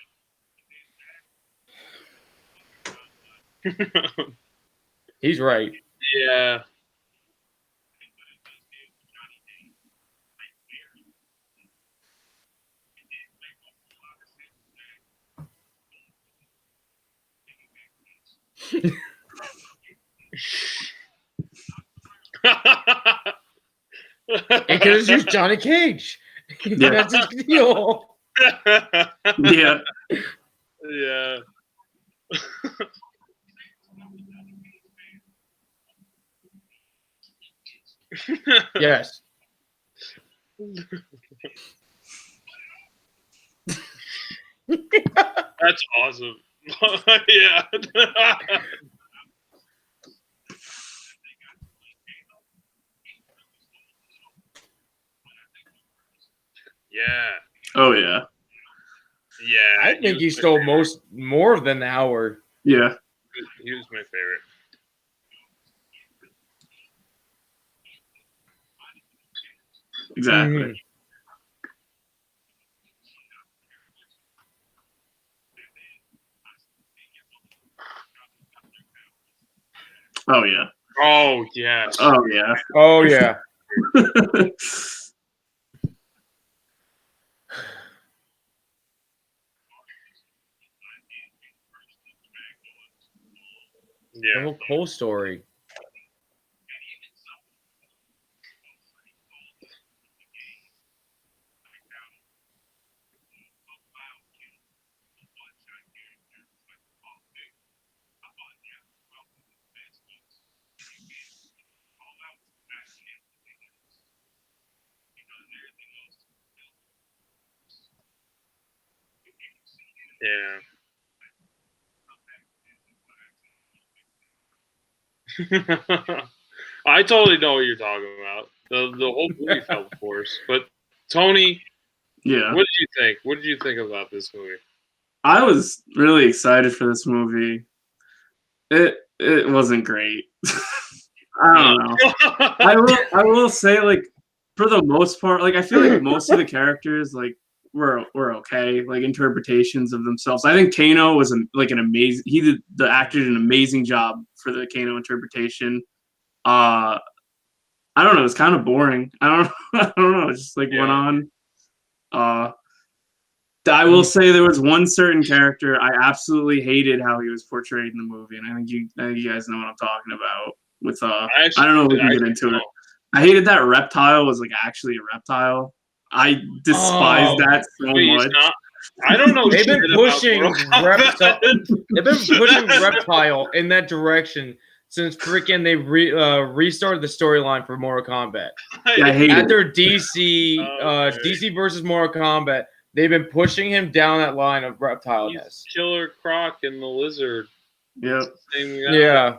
He's right. Yeah. Because it's Johnny Cage. Yeah. That's his deal. Yeah. Yeah. Yes. That's awesome. Yeah. Yeah. Oh yeah. Yeah. I think he stole more than the hour. Yeah. He was my favorite. Exactly. Mhm. Oh yeah. Oh yes. Oh yeah. Oh yeah. The Yeah. whole Cole story. Yeah. I totally know what you're talking about. The whole movie felt forced. But Tony, Yeah. what did you think? What did you think about this movie? I was really excited for this movie. It wasn't great. I don't know. I will say, like, for the most part, like, I feel like most of the characters like were okay, like interpretations of themselves. I think Kano was an amazing. The actor did an amazing job for the Kano interpretation. I don't know. It's kind of boring. I don't. I don't know. It just like went on. I will say there was one certain character I absolutely hated how he was portrayed in the movie, and I think you guys know what I'm talking about. With I don't know if we can get into it. I hated that reptile was like actually a reptile. I despise that so much. I don't know. They've been pushing reptile. They've been pushing reptile in that direction since freaking they restarted the storyline for Mortal Kombat. Yeah, I hate After it. DC versus Mortal Kombat, they've been pushing him down that line of reptileness. Killer Croc and the Lizard. Yep. Yeah.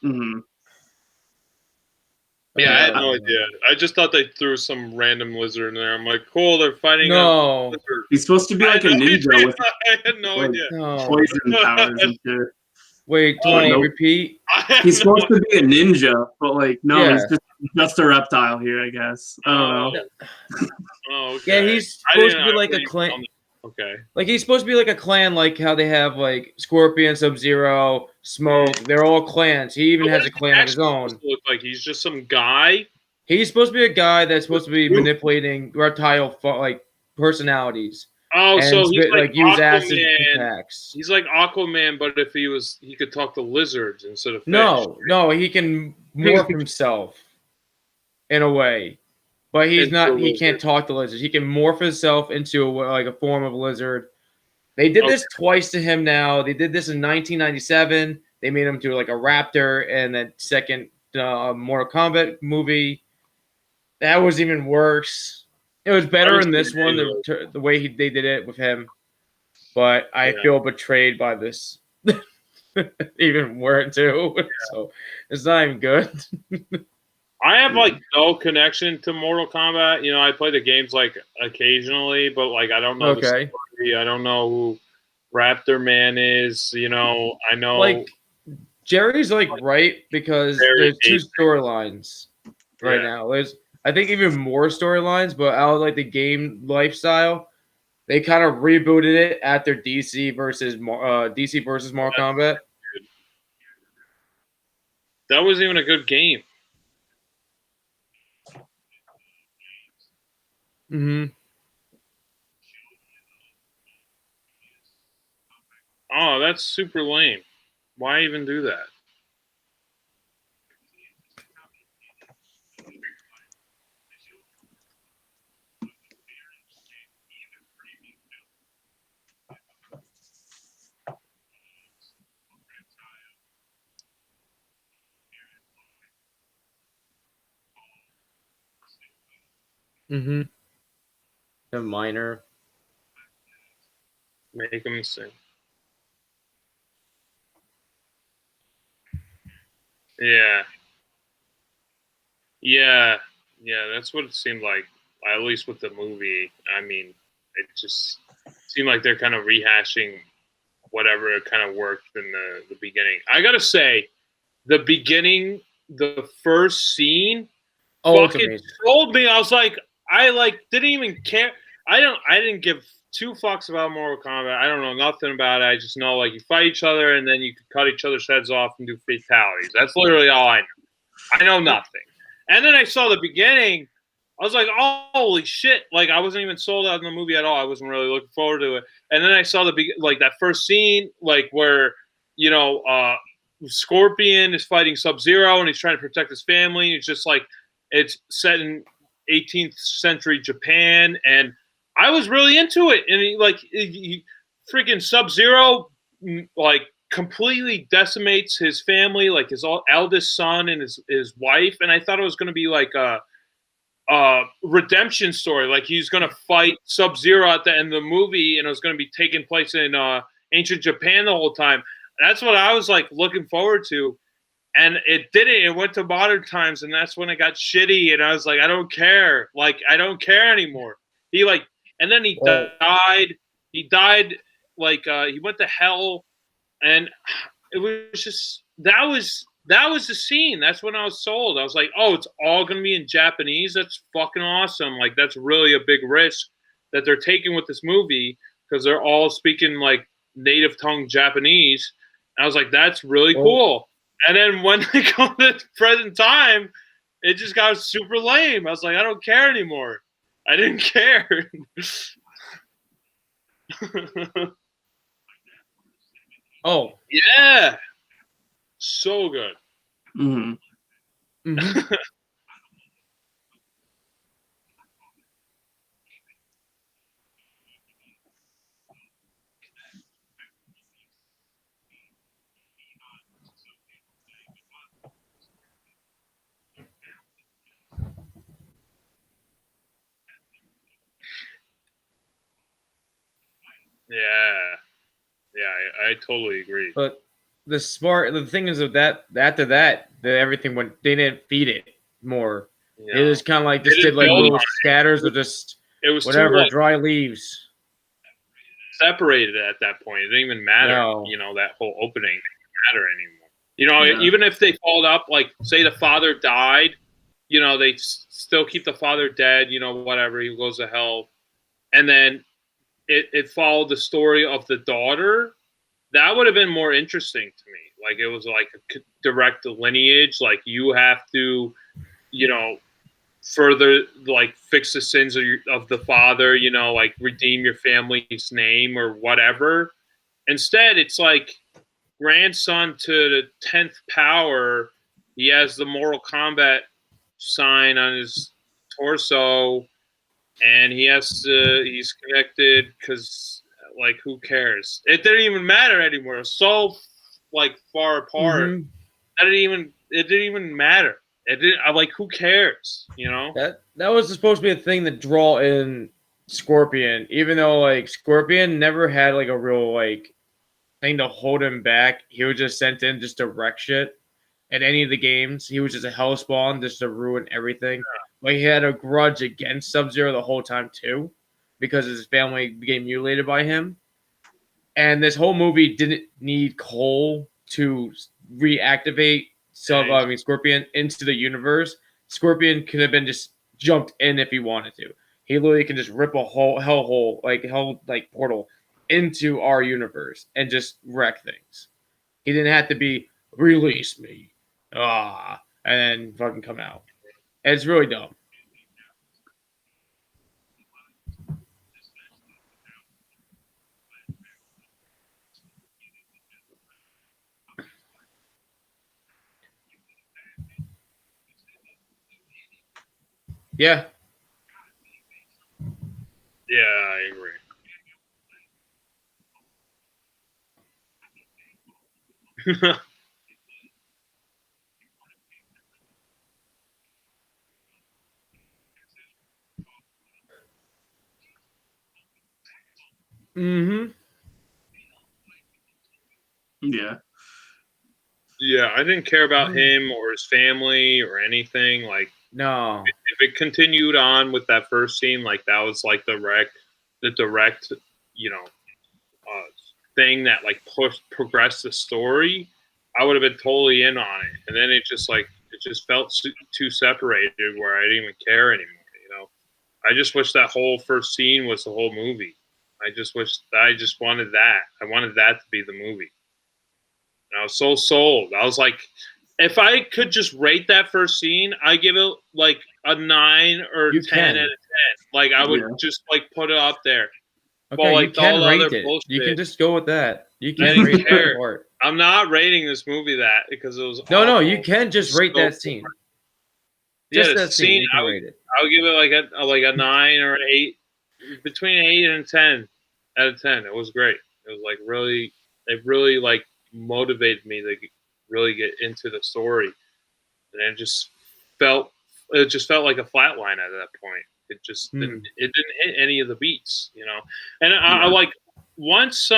Mm-hmm. Yeah, I had no idea. I just thought they threw some random lizard in there. I'm like, cool, they're fighting. No, a lizard. He's supposed to be like a ninja with I had no idea. Poison powers and shit. Wait, Tony, repeat. He's supposed to be a ninja, but like, no, he's just a reptile here, I guess. I don't know. Oh, okay. Yeah, he's supposed to be like a clan. Okay. Like he's supposed to be like a clan, like how they have like Scorpion, Sub-Zero, Smoke. They're all clans. He even has a clan of his own. Look like he's just some guy. He's supposed to be a guy that's supposed to be manipulating reptile like personalities. Oh, and so he's like use Aquaman. acid attacks. He's like Aquaman, but if he could talk to lizards instead of fish. No, he can morph himself in a way. But he's not. He can't talk to lizards. He can morph himself into a form of lizard. They did this twice to him. Now they did this in 1997. They made him do like a raptor, and that second Mortal Kombat movie. That was even worse. It was better in this one, the way they did it with him. But I feel betrayed by this even more too. So it's not even good. I have like no connection to Mortal Kombat. You know, I play the games like occasionally, but like I don't know the story. I don't know who Raptor Man is. You know, I know like Jerry's like right because there's two storylines right now. There's I think even more storylines, but out of like the game lifestyle, they kind of rebooted it after DC versus Mortal Kombat. That wasn't even a good game. Mm-hmm. Oh, that's super lame. Why even do that? Mm-hmm. The minor. Make him sing. Yeah. Yeah. Yeah, that's what it seemed like, at least with the movie. I mean, it just seemed like they're kind of rehashing whatever kind of worked in the beginning. I gotta say, the beginning, the first scene, fucking told me. I was like, I didn't even care. I didn't give two fucks about Mortal Kombat. I don't know nothing about it. I just know like you fight each other and then you can cut each other's heads off and do fatalities. That's literally all I know. I know nothing. And then I saw the beginning. I was like, oh, holy shit. Like, I wasn't even sold out in the movie at all. I wasn't really looking forward to it. And then I saw that first scene, like, where, Scorpion is fighting Sub-Zero and he's trying to protect his family. It's just like, it's set in 18th century Japan. And I was really into it. And he freaking Sub-Zero, like, completely decimates his family, like his eldest son and his wife. And I thought it was going to be like a redemption story. Like he's going to fight Sub-Zero at the end of the movie and it was going to be taking place in ancient Japan the whole time. That's what I was like looking forward to. And it didn't. It went to modern times and that's when it got shitty. And I was like, I don't care. Like, I don't care anymore. And then he died. He died, he went to hell. And it was just, that was the scene. That's when I was sold. I was like, oh, it's all going to be in Japanese? That's fucking awesome. Like, that's really a big risk that they're taking with this movie because they're all speaking, like, native tongue Japanese. And I was like, that's really cool. And then when they come to the present time, it just got super lame. I was like, I don't care anymore. I didn't care. Oh. Yeah. So good. Mm-hmm. Mm-hmm. Yeah. Yeah, I totally agree. But the thing is with that, after that, everything went, they didn't feed it more. Yeah. It was kind of like, just did like little scatters of just whatever, dry leaves. Separated at that point. It didn't even matter. No. That whole opening didn't matter anymore. Even if they followed up, like, say the father died, they still keep the father dead, whatever, he goes to hell. And then it followed the story of the daughter. That would have been more interesting to me. Like, it was like a direct lineage. Like, you have to, further, like, fix the sins of the father, like, redeem your family's name or whatever. Instead, it's like grandson to the 10th power. He has the Mortal Kombat sign on his torso, and he's connected because, like, who cares? It didn't even matter anymore. It was so, like, far apart. Mm-hmm. It didn't even matter. I'm like, who cares? That was supposed to be a thing to draw in Scorpion, even though, like, Scorpion never had, like, a real, like, thing to hold him back. He was just sent in just to wreck shit at any of the games. He was just a hellspawn just to ruin everything. Yeah. Like, he had a grudge against Sub-Zero the whole time too, because his family became mutilated by him. And this whole movie didn't need Cole to reactivate Scorpion into the universe. Scorpion could have been just jumped in if he wanted to. He literally can just rip a hell portal into our universe and just wreck things. He didn't have to be, release me, and then fucking come out. And it's really dumb. Yeah. Yeah, I agree. Mm-hmm. Yeah. Yeah, I didn't care about him or his family or anything. Like, No. if it continued on with that first scene, like that was like the direct, thing that like progressed the story, I would have been totally in on it. And then it just felt too separated where I didn't even care anymore. I just wish that whole first scene was the whole movie. I just wanted that. I wanted that to be the movie. And I was so sold. I was like, if I could just rate that first scene, I give it like a 9 or 10 out of 10. Like I would just like put it up there. Okay, but like you can all rate other it. bullshit, You can just go with that. You I can didn't rate care. that part. I'm not rating this movie that because it was No, awful. you can just rate that scene. Yeah, Just the that scene, you can rate it. I would give it like a 9 or an 8, between 8 and 10 out of 10. It was great. It was like it really like motivated me to really get into the story, and it just felt like a flat line at that point. It just didn't hit any of the beats, And I like once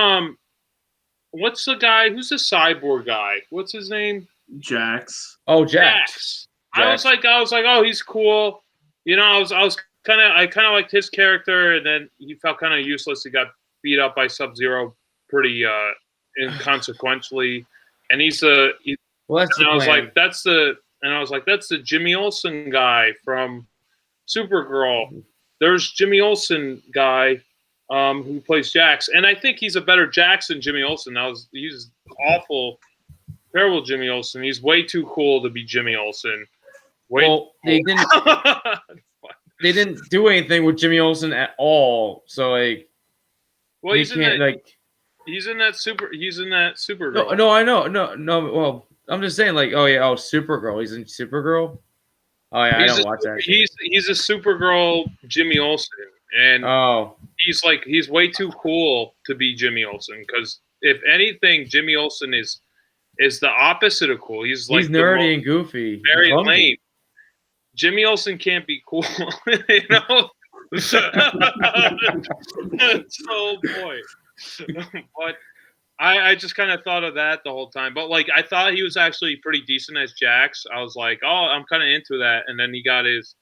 what's the guy who's the cyborg guy? What's his name? Jax. Oh, Jax. I was like, oh, he's cool. I kind of liked his character, and then he felt kind of useless. He got beat up by Sub-Zero pretty inconsequentially, and well, that's I was like, that's the Jimmy Olsen guy from Supergirl. There's Jimmy Olsen guy who plays Jax, and I think he's a better Jax than Jimmy Olsen. He's awful, terrible Jimmy Olsen. He's way too cool to be Jimmy Olsen. They didn't do anything with Jimmy Olsen at all. So like, well, he's in that Supergirl. No, I know. No. Well, I'm just saying, like, Supergirl. He's in Supergirl. Oh yeah, I don't watch that. He's a Supergirl Jimmy Olsen, and he's way too cool to be Jimmy Olsen. Because if anything, Jimmy Olsen is the opposite of cool. He's like nerdy and goofy, very lame. Jimmy Olsen can't be cool, So boy, but I just kind of thought of that the whole time. But like, I thought he was actually pretty decent as Jax. I was like, oh, I'm kind of into that. And then he got his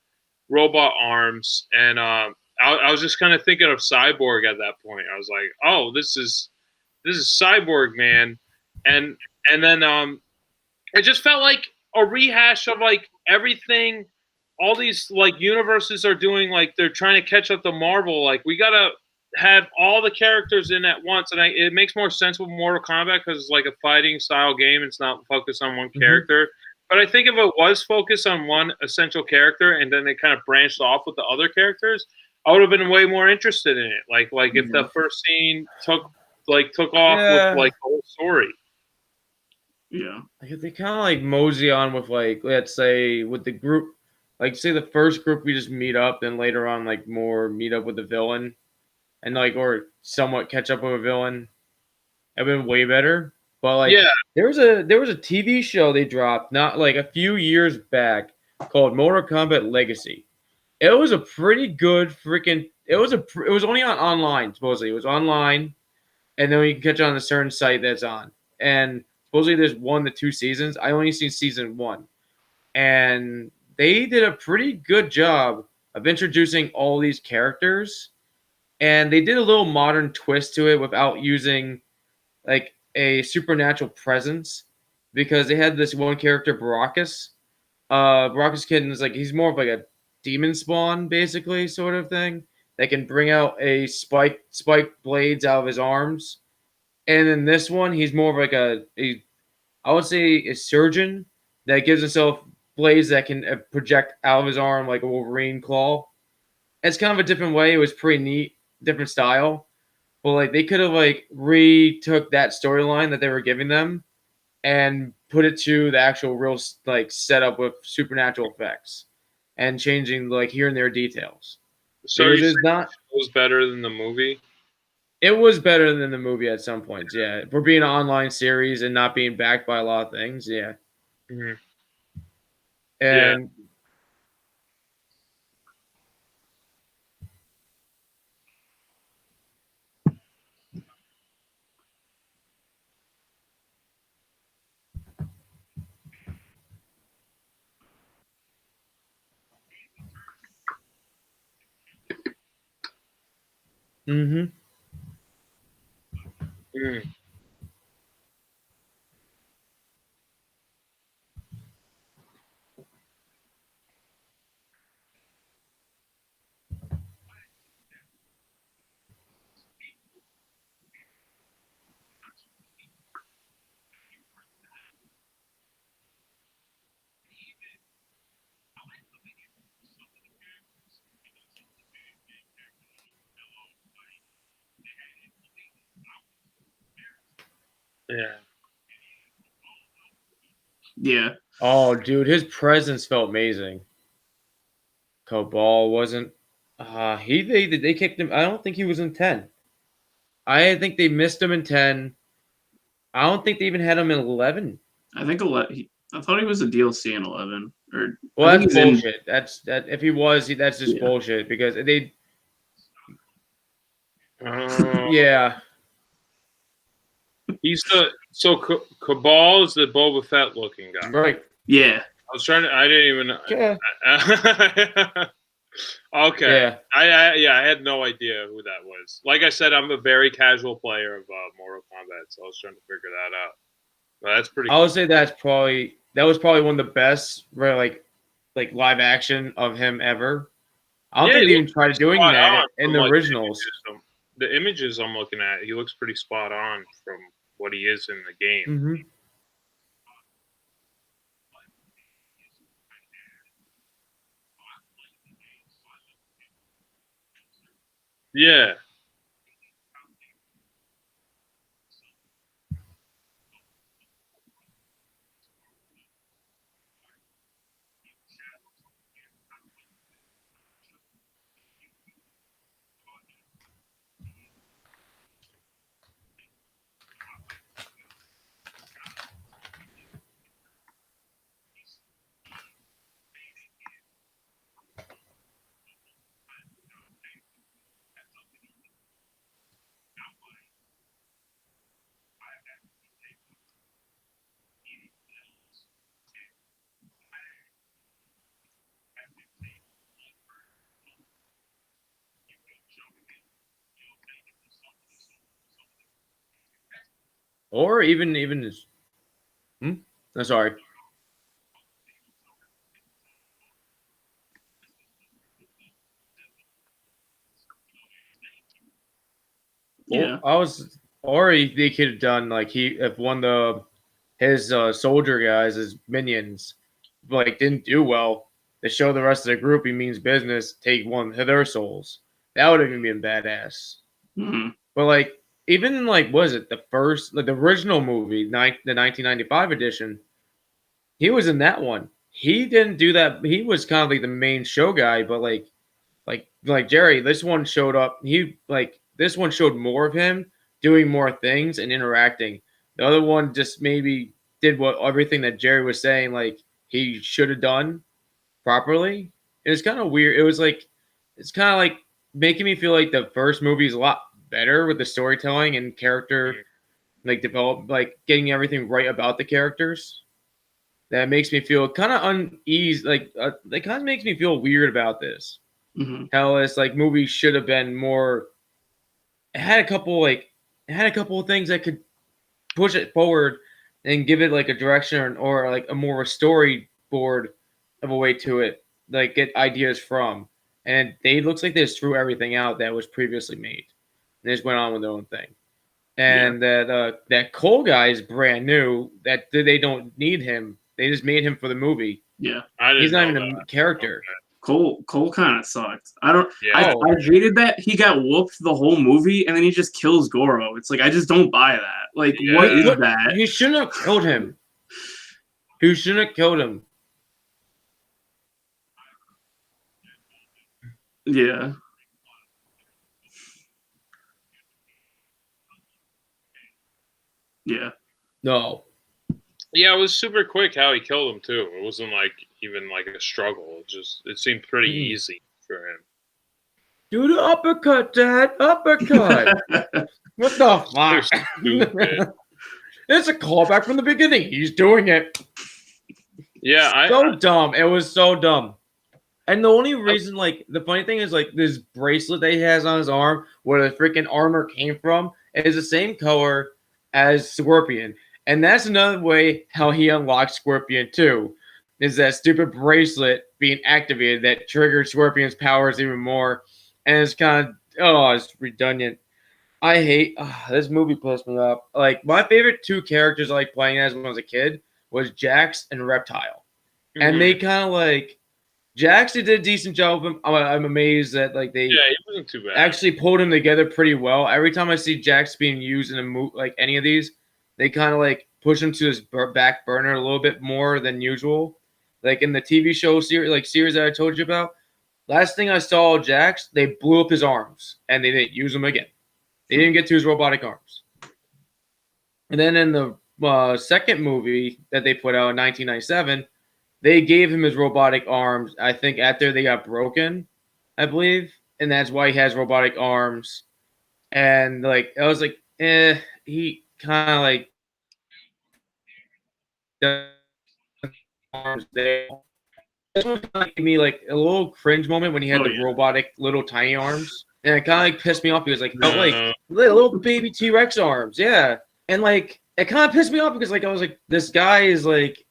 robot arms, and I was just kind of thinking of Cyborg at that point. I was like, oh, this is Cyborg, man, and then it just felt like a rehash of like everything. All these like universes are doing, like they're trying to catch up to Marvel. Like we gotta have all the characters in at once, and it makes more sense with Mortal Kombat because it's like a fighting style game. It's not focused on one character. But I think if it was focused on one essential character and then they kind of branched off with the other characters, I would have been way more interested in it. Like if the first scene took off with like the whole story. Yeah, like they kind of like mosey on with like, let's say with the group. Like, say the first group we just meet up, then later on, like, more meet up with the villain. And, like, or somewhat catch up with a villain. That would have been way better. But, like, there was a TV show they dropped, not, like, a few years back called Mortal Kombat Legacy. It was a pretty good freaking... It was only online, supposedly. It was online. And then you can catch it on a certain site that's on. And supposedly there's 1 to 2 seasons. I only seen season 1. And... they did a pretty good job of introducing all these characters, and they did a little modern twist to it without using like a supernatural presence, because they had this one character, Baracus. Baracus Kitten is like, he's more of like a demon spawn, basically, sort of thing, that can bring out a spike blades out of his arms. And in this one, he's more of like I would say a surgeon that gives himself blades that can project out of his arm like a Wolverine claw. It's kind of a different way. It was pretty neat, different style. But like they could have like retook that storyline that they were giving them and put it to the actual real like setup with supernatural effects and changing like here and there details. So it was better than the movie? It was better than the movie at some points, yeah. For being an online series and not being backed by a lot of things, yeah. Mm-hmm. And Mm-hmm. Mm. Yeah. Yeah. Oh, dude, his presence felt amazing. Cabal wasn't. They kicked him. I don't think he was in 10. I think they missed him in 10. I don't think they even had him in 11. I think I thought he was a DLC in 11. Or Well, I think that's he's bullshit. That if he was, that's just bullshit because they. Yeah. He's Cabal is the Boba Fett looking guy. Right. Yeah. I was trying to. I didn't even. Yeah. Okay. Yeah. I had no idea who that was. Like I said, I'm a very casual player of Mortal Kombat, so I was trying to figure that out. But that's pretty. I would say that was probably one of the best, like live action of him ever. I don't think they even tried doing that in the originals. The images I'm looking at, he looks pretty spot on from what he is in the game. Mm-hmm. Yeah. Or even his. I'm sorry. Yeah. They could have done like if one of his soldier guys, his minions, like didn't do well, to show the rest of the group he means business, take one of their souls. That would have even been badass. Mm-hmm. But like even like was it the first the original movie, the 1995 edition, he was in that one. He didn't do that. He was kind of like the main show guy, but like Jerry, this one showed up. This one showed more of him doing more things and interacting. The other one just maybe did everything that Jerry was saying like he should have done properly. It was kind of weird. It's kind of like making me feel like the first movie is a lot better with the storytelling and character getting everything right about the characters. That makes me feel kind of uneasy. That kind of makes me feel weird about this. Mm-hmm. How this movie should have been more. It had a couple of things that could push it forward and give it like a direction or like a more storyboard of a way to it, like get ideas from. And they looks like they just threw everything out that was previously made. They just went on with their own thing. And that Cole guy is brand new. That they don't need him. They just made him for the movie. Yeah, he's not even a character. Cole kind of sucked. I hated that he got whooped the whole movie and then he just kills Goro. It's like I just don't buy that. Like what is that? He shouldn't have killed him. He shouldn't have killed him. Yeah. Yeah. No. Yeah, it was super quick how he killed him too. It wasn't like even like a struggle. It seemed pretty easy for him. Do the uppercut, Dad. Uppercut. What the fuck? It's a callback from the beginning. He's doing it. Yeah, dumb. It was so dumb. And the only reason, like, the funny thing is, like, this bracelet that he has on his arm, where the freaking armor came from, is the same color as Scorpion. And that's another way how he unlocks Scorpion too, is that stupid bracelet being activated that triggered Scorpion's powers even more. And it's kind of, it's redundant. I hate this movie. Pissed me off. Like, my favorite two characters I like playing as when I was a kid was Jax and Reptile, and they kind of like Jax did a decent job of him. I'm amazed that like they he wasn't too bad. Actually pulled him together pretty well. Every time I see Jax being used in a movie like any of these, they kind of like push him to his back burner a little bit more than usual. Like in the TV show series that I told you about. Last thing I saw Jax, they blew up his arms and they didn't use him again. They didn't get to his robotic arms. And then in the second movie that they put out in 1997, they gave him his robotic arms, I think, after they got broken, I believe. And that's why he has robotic arms. And, like, I was like, he kind of, like, arms there. This one kind of gave me, like, a little cringe moment when he had the robotic little tiny arms. And it kind of, like, pissed me off because, like, felt like little baby T-Rex arms. Yeah. And, like, it kind of pissed me off because, like, I was like, this guy is, like,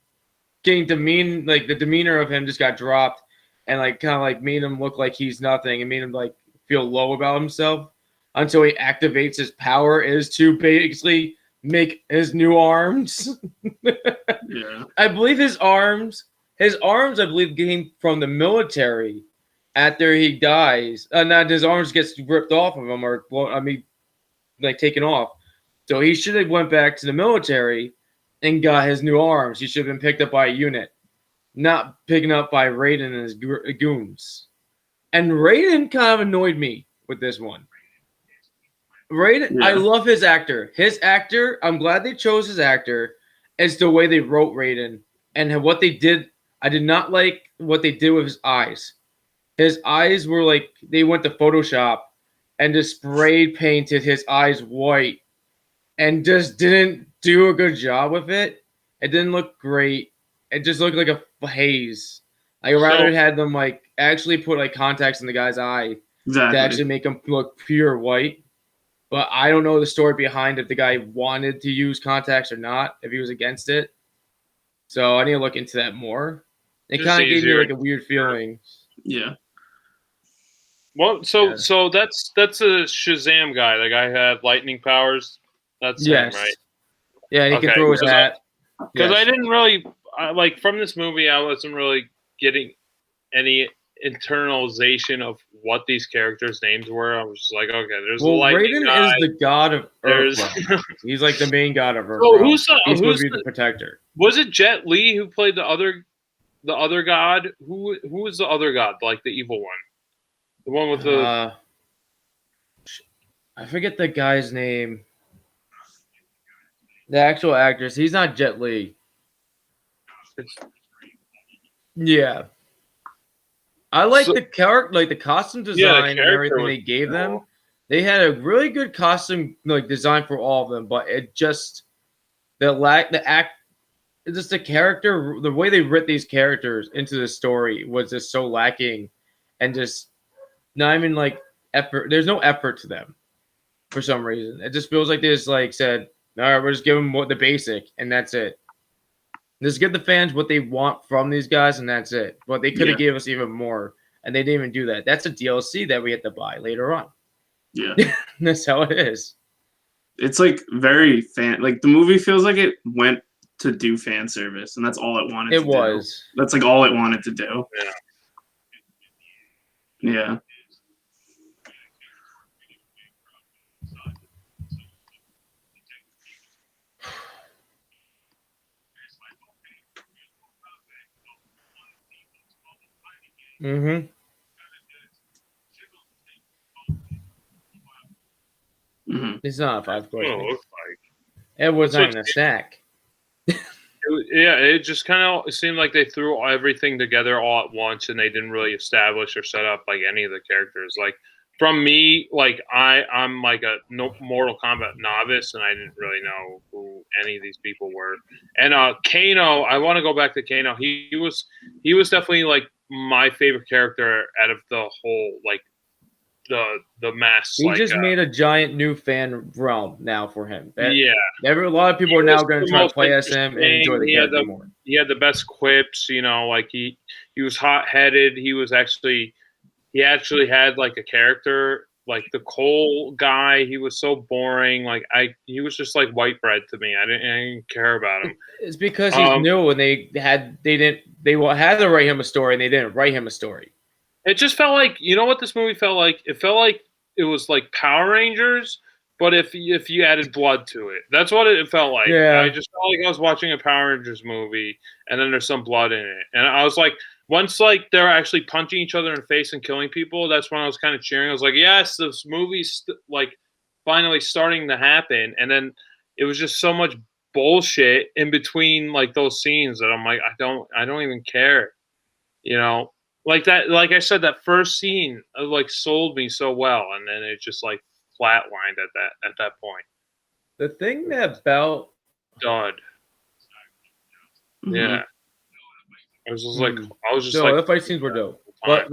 getting like, the demeanor of him just got dropped and, like, kind of, like, made him look like he's nothing and made him, like, feel low about himself until he activates his power is to basically make his new arms. Yeah. I believe his arms, I believe, came from the military after he dies. Not his arms gets ripped off of him or, like, taken off. So he should have went back to the military and got his new arms. He should have been picked up by a unit, not picking up by Raiden and his goons. And Raiden kind of annoyed me with this one. Raiden, I love his actor. I'm glad they chose his actor. It's the way they wrote Raiden and what they did. I did not like what they did with his eyes. His eyes were like, they went to Photoshop and just spray painted his eyes white and just didn't do a good job with it. It didn't look great. It just looked like a haze. I rather had them like actually put like contacts in the guy's eye to actually make him look pure white. But I don't know the story behind if the guy wanted to use contacts or not, if he was against it. So I need to look into that more. It kind of gave me like a weird feeling. Yeah. Well, so that's a Shazam guy. The guy had lightning powers. That's him, right? Yeah, he can throw his hat. Because I didn't really like from this movie. I wasn't really getting any internalization of what these characters' names were. I was just like, okay, there's Raiden is the god of Earthrealm. He's like the main god of Earthrealm. So he's supposed to be the protector. Was it Jet Li who played the other god? Who was the other god? Like the evil one, the one with the. I forget the guy's name. The actual actress. He's not Jet Li. Yeah. I like the character, like the costume design and everything they gave them. They had a really good costume like design for all of them, but it just the character, the way they writ these characters into the story was just so lacking, and just not even like effort. There's no effort to them for some reason. It just feels like they just like said, "All right, we're just giving them the basic, and that's it." Just give the fans what they want from these guys, and that's it. But they could have gave us even more, and they didn't even do that. That's a DLC that we had to buy later on. Yeah. That's how it is. It's like very like the movie feels like it went to do fan service, and that's all it wanted to do. It was. That's like all it wanted to do. Yeah. Mm-hmm. It's not a 5-question. It was not a snack. It just kind of seemed like they threw everything together all at once, and they didn't really establish or set up like any of the characters. Like from me, like I'm like a Mortal Kombat novice, and I didn't really know who any of these people were. And Kano, I want to go back to Kano. He was definitely like my favorite character out of the whole like the mass. He just made a giant new fan realm now for him. A lot of people He are now was going to the try to most play as him and enjoy the interesting. character more. He had the best quips, you know, like he was hot-headed. He actually had like a character, like the Cole guy. He was so boring. Like he was just like white bread to me. I didn't care about him. It's because he's new and they had to write him a story and they didn't write him a story. It just felt like, you know what this movie felt like? It felt like it was like Power Rangers, but if you added blood to it. That's what it felt like. Yeah. I just felt like I was watching a Power Rangers movie, and then there's some blood in it. And I was like, once like they're actually punching each other in the face and killing people, that's when I was kind of cheering. I was like, yes, this movie's like finally starting to happen. And then it was just so much bullshit in between like those scenes that I'm like, I don't even care, you know. Like that, like I said, that first scene like sold me so well, and then it just like flatlined at that point. The thing about dud, Mm-hmm. yeah, it was just like the fight scenes were dope. But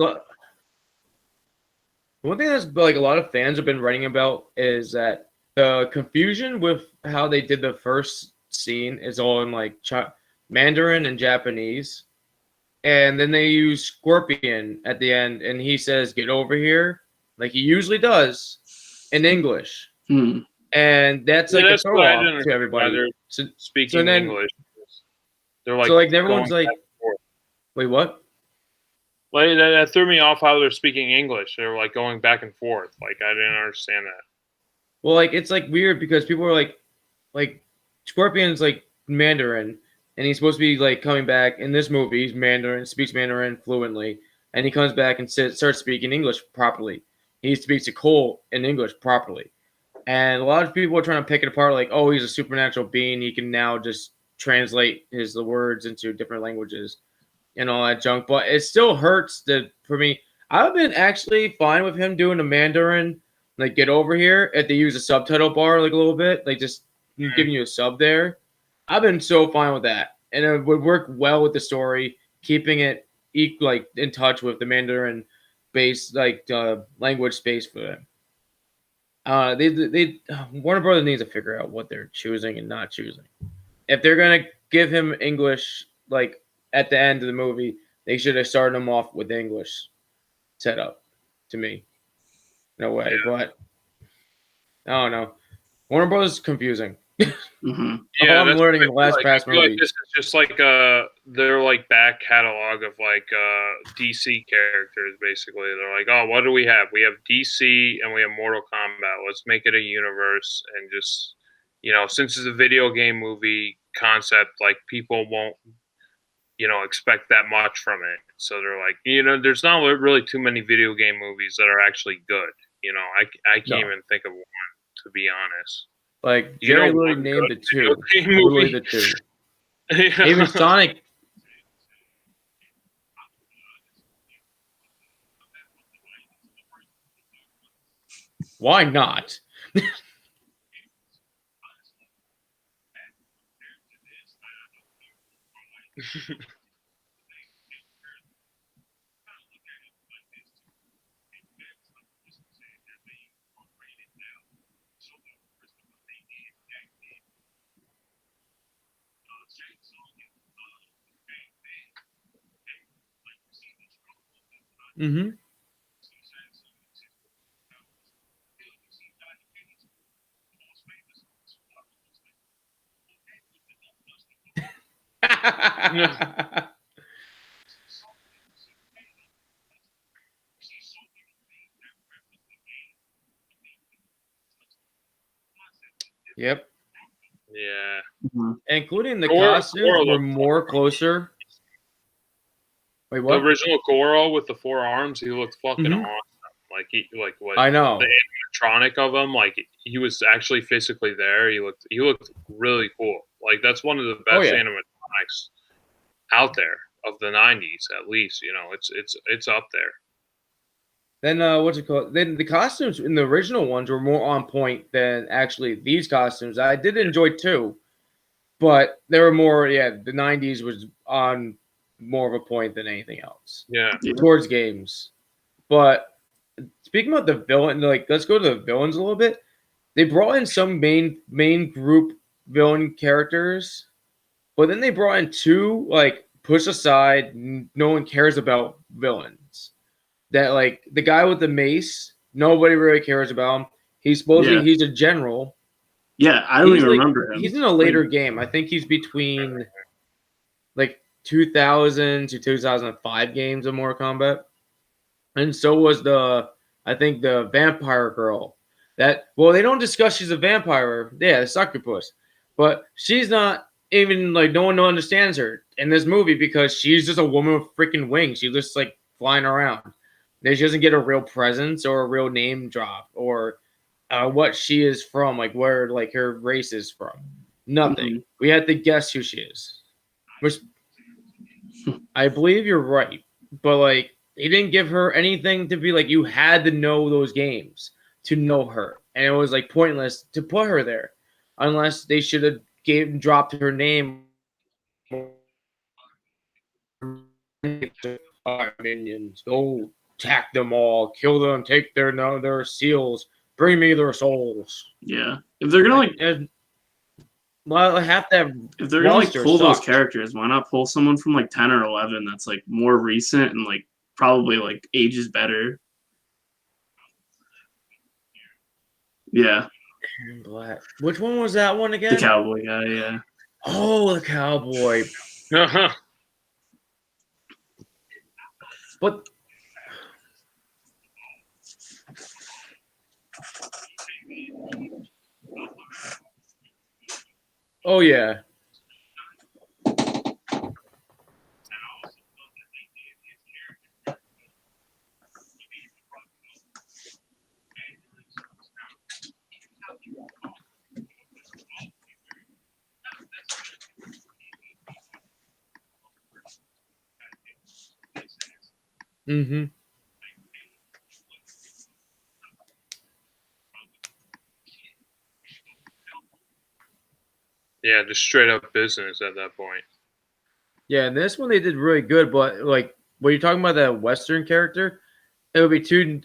one thing that's like a lot of fans have been writing about is that the confusion with how they did the first scene is all in like Mandarin and Japanese. And then they use Scorpion at the end, and he says, "Get over here," like he usually does, in English. Hmm. And that's like a throw off to everybody. Speaking English. They're like, so like everyone's like, wait, what? Like that threw me off how they're speaking English. They were like going back and forth. Like I didn't understand that. Well, like it's like weird because people are like Scorpion's like Mandarin. And he's supposed to be like coming back in this movie. He's Mandarin, speaks Mandarin fluently, and he comes back and starts speaking English properly. He speaks to Cole in English properly, and a lot of people are trying to pick it apart. Like, oh, he's a supernatural being. He can now just translate the words into different languages and all that junk. But it still hurts for me. I've been actually fine with him doing the Mandarin, like get over here. If they use a subtitle bar like a little bit, like just giving you a sub there. I've been so fine with that, and it would work well with the story, keeping it like in touch with the Mandarin base, like language space for them. Warner Brothers needs to figure out what they're choosing and not choosing. If they're gonna give him English, like at the end of the movie, they should have started him off with English setup. To me, no way, but I don't know. Warner Brothers is confusing. Mm-hmm. Yeah, I'm learning in the last past movie. Like this is just like their like back catalog of like DC characters. Basically, they're like, oh, what do we have? We have DC and we have Mortal Kombat. Let's make it a universe and just, you know, since it's a video game movie concept, like people won't, you know, expect that much from it. So they're like, you know, there's not really too many video game movies that are actually good. You know, I can't even think of one, to be honest. Like Jerry literally named the two. Literally the two. Yeah. Even Sonic. Why not? Mm-hmm. Yep. Yeah. Mm-hmm. Including the costumes were more closer. Wait, what? The original Goro with the 4 arms, he looked fucking awesome. Like what? I know. The animatronic of him, like he was actually physically there. He looked really cool. Like that's one of the best animatronics out there of the 90s, at least. You know, it's up there. Then what's it called? Then the costumes in the original ones were more on point than actually these costumes. I did enjoy too, but they were more. Yeah, the 90s was on more of a point than anything else. Yeah. Towards games. But speaking about the villain, like let's go to the villains a little bit. They brought in some main group villain characters, but then they brought in two like push aside, no one cares about villains. That like the guy with the mace, nobody really cares about him. He's supposedly he's a general. Yeah, I don't even remember him. He's in a later game. I think he's between like 2000 to 2005 games of Mortal Kombat. And so was I think the vampire girl. They don't discuss she's a vampire. Yeah, the succubus. But she's not even like no one understands her in this movie because she's just a woman with freaking wings. She's just like flying around. She doesn't get a real presence or a real name drop or what she is from, like where like her race is from. Nothing. Mm-hmm. We had to guess who she is. Which I believe you're right, but like they didn't give her anything to be like you had to know those games to know her, and it was like pointless to put her there unless they should have dropped her name. Our minions, go attack them all, kill them, take their seals, bring me their souls. Yeah, if they're gonna I have to have. If they're gonna like pull those characters, why not pull someone from like 10 or 11 that's like more recent and like probably like ages better? Yeah. Black. Which one was that one again? The cowboy guy, yeah. Oh, the cowboy. Uh-huh. But oh yeah. Mm-hmm. Yeah, just straight up business at that point. Yeah, and this one they did really good, but like when you're talking about that Western character, it would be two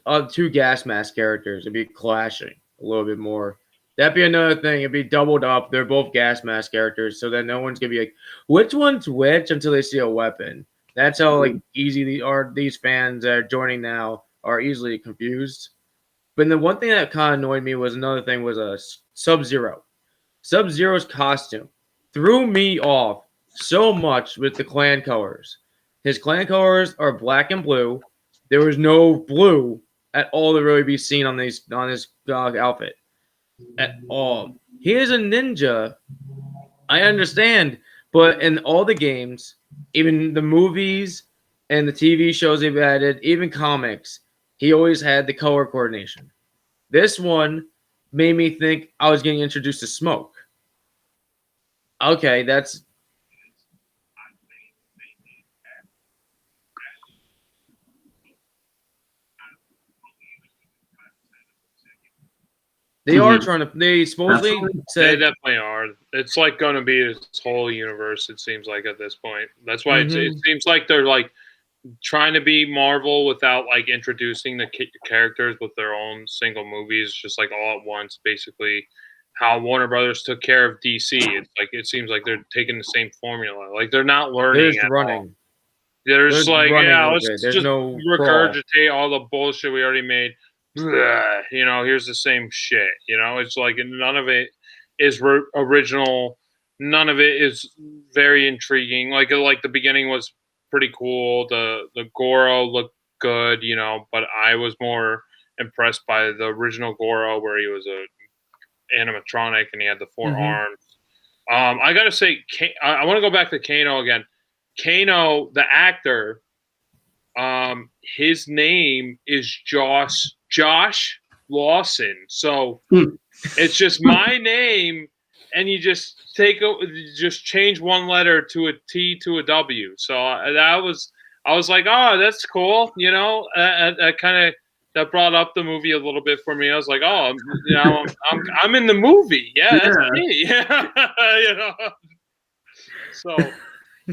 gas mask characters. It'd be clashing a little bit more. That'd be another thing. It'd be doubled up. They're both gas mask characters, so then no one's gonna be like, which one's which until they see a weapon. That's how like easy these fans that are joining now are easily confused. But the one thing that kind of annoyed me was another thing was a Sub-Zero. Sub-Zero's costume threw me off so much with the clan colors. His clan colors are black and blue. There was no blue at all to really be seen on his outfit at all. He is a ninja. I understand, but in all the games, even the movies and the TV shows they've added, even comics, he always had the color coordination. This one made me think I was getting introduced to smoke. Okay, that's... They are trying to... They supposedly said... They definitely are. It's like going to be this whole universe, it seems like, at this point. That's why it seems like they're like trying to be Marvel without like introducing the characters with their own single movies, just like all at once, basically. How Warner Brothers took care of DC. It's like it seems like they're taking the same formula. Like they're not learning. They're just running. All. They're just like, yeah, let's just regurgitate all the bullshit we already made. Blah, you know, here's the same shit. You know, it's like none of it is original. None of it is very intriguing. Like the beginning was pretty cool. The Goro looked good, you know, but I was more impressed by the original Goro where he was a animatronic and he had the four arms. I gotta say, I want to go back to Kano again. Kano, the actor, his name is Josh Lawson. So it's just my name, and you just just change one letter to a T to a W. So I was like, oh, that's cool. You know, that brought up the movie a little bit for me. I was like, oh, you know, I'm in the movie. Yeah, that's me. Yeah, you know. So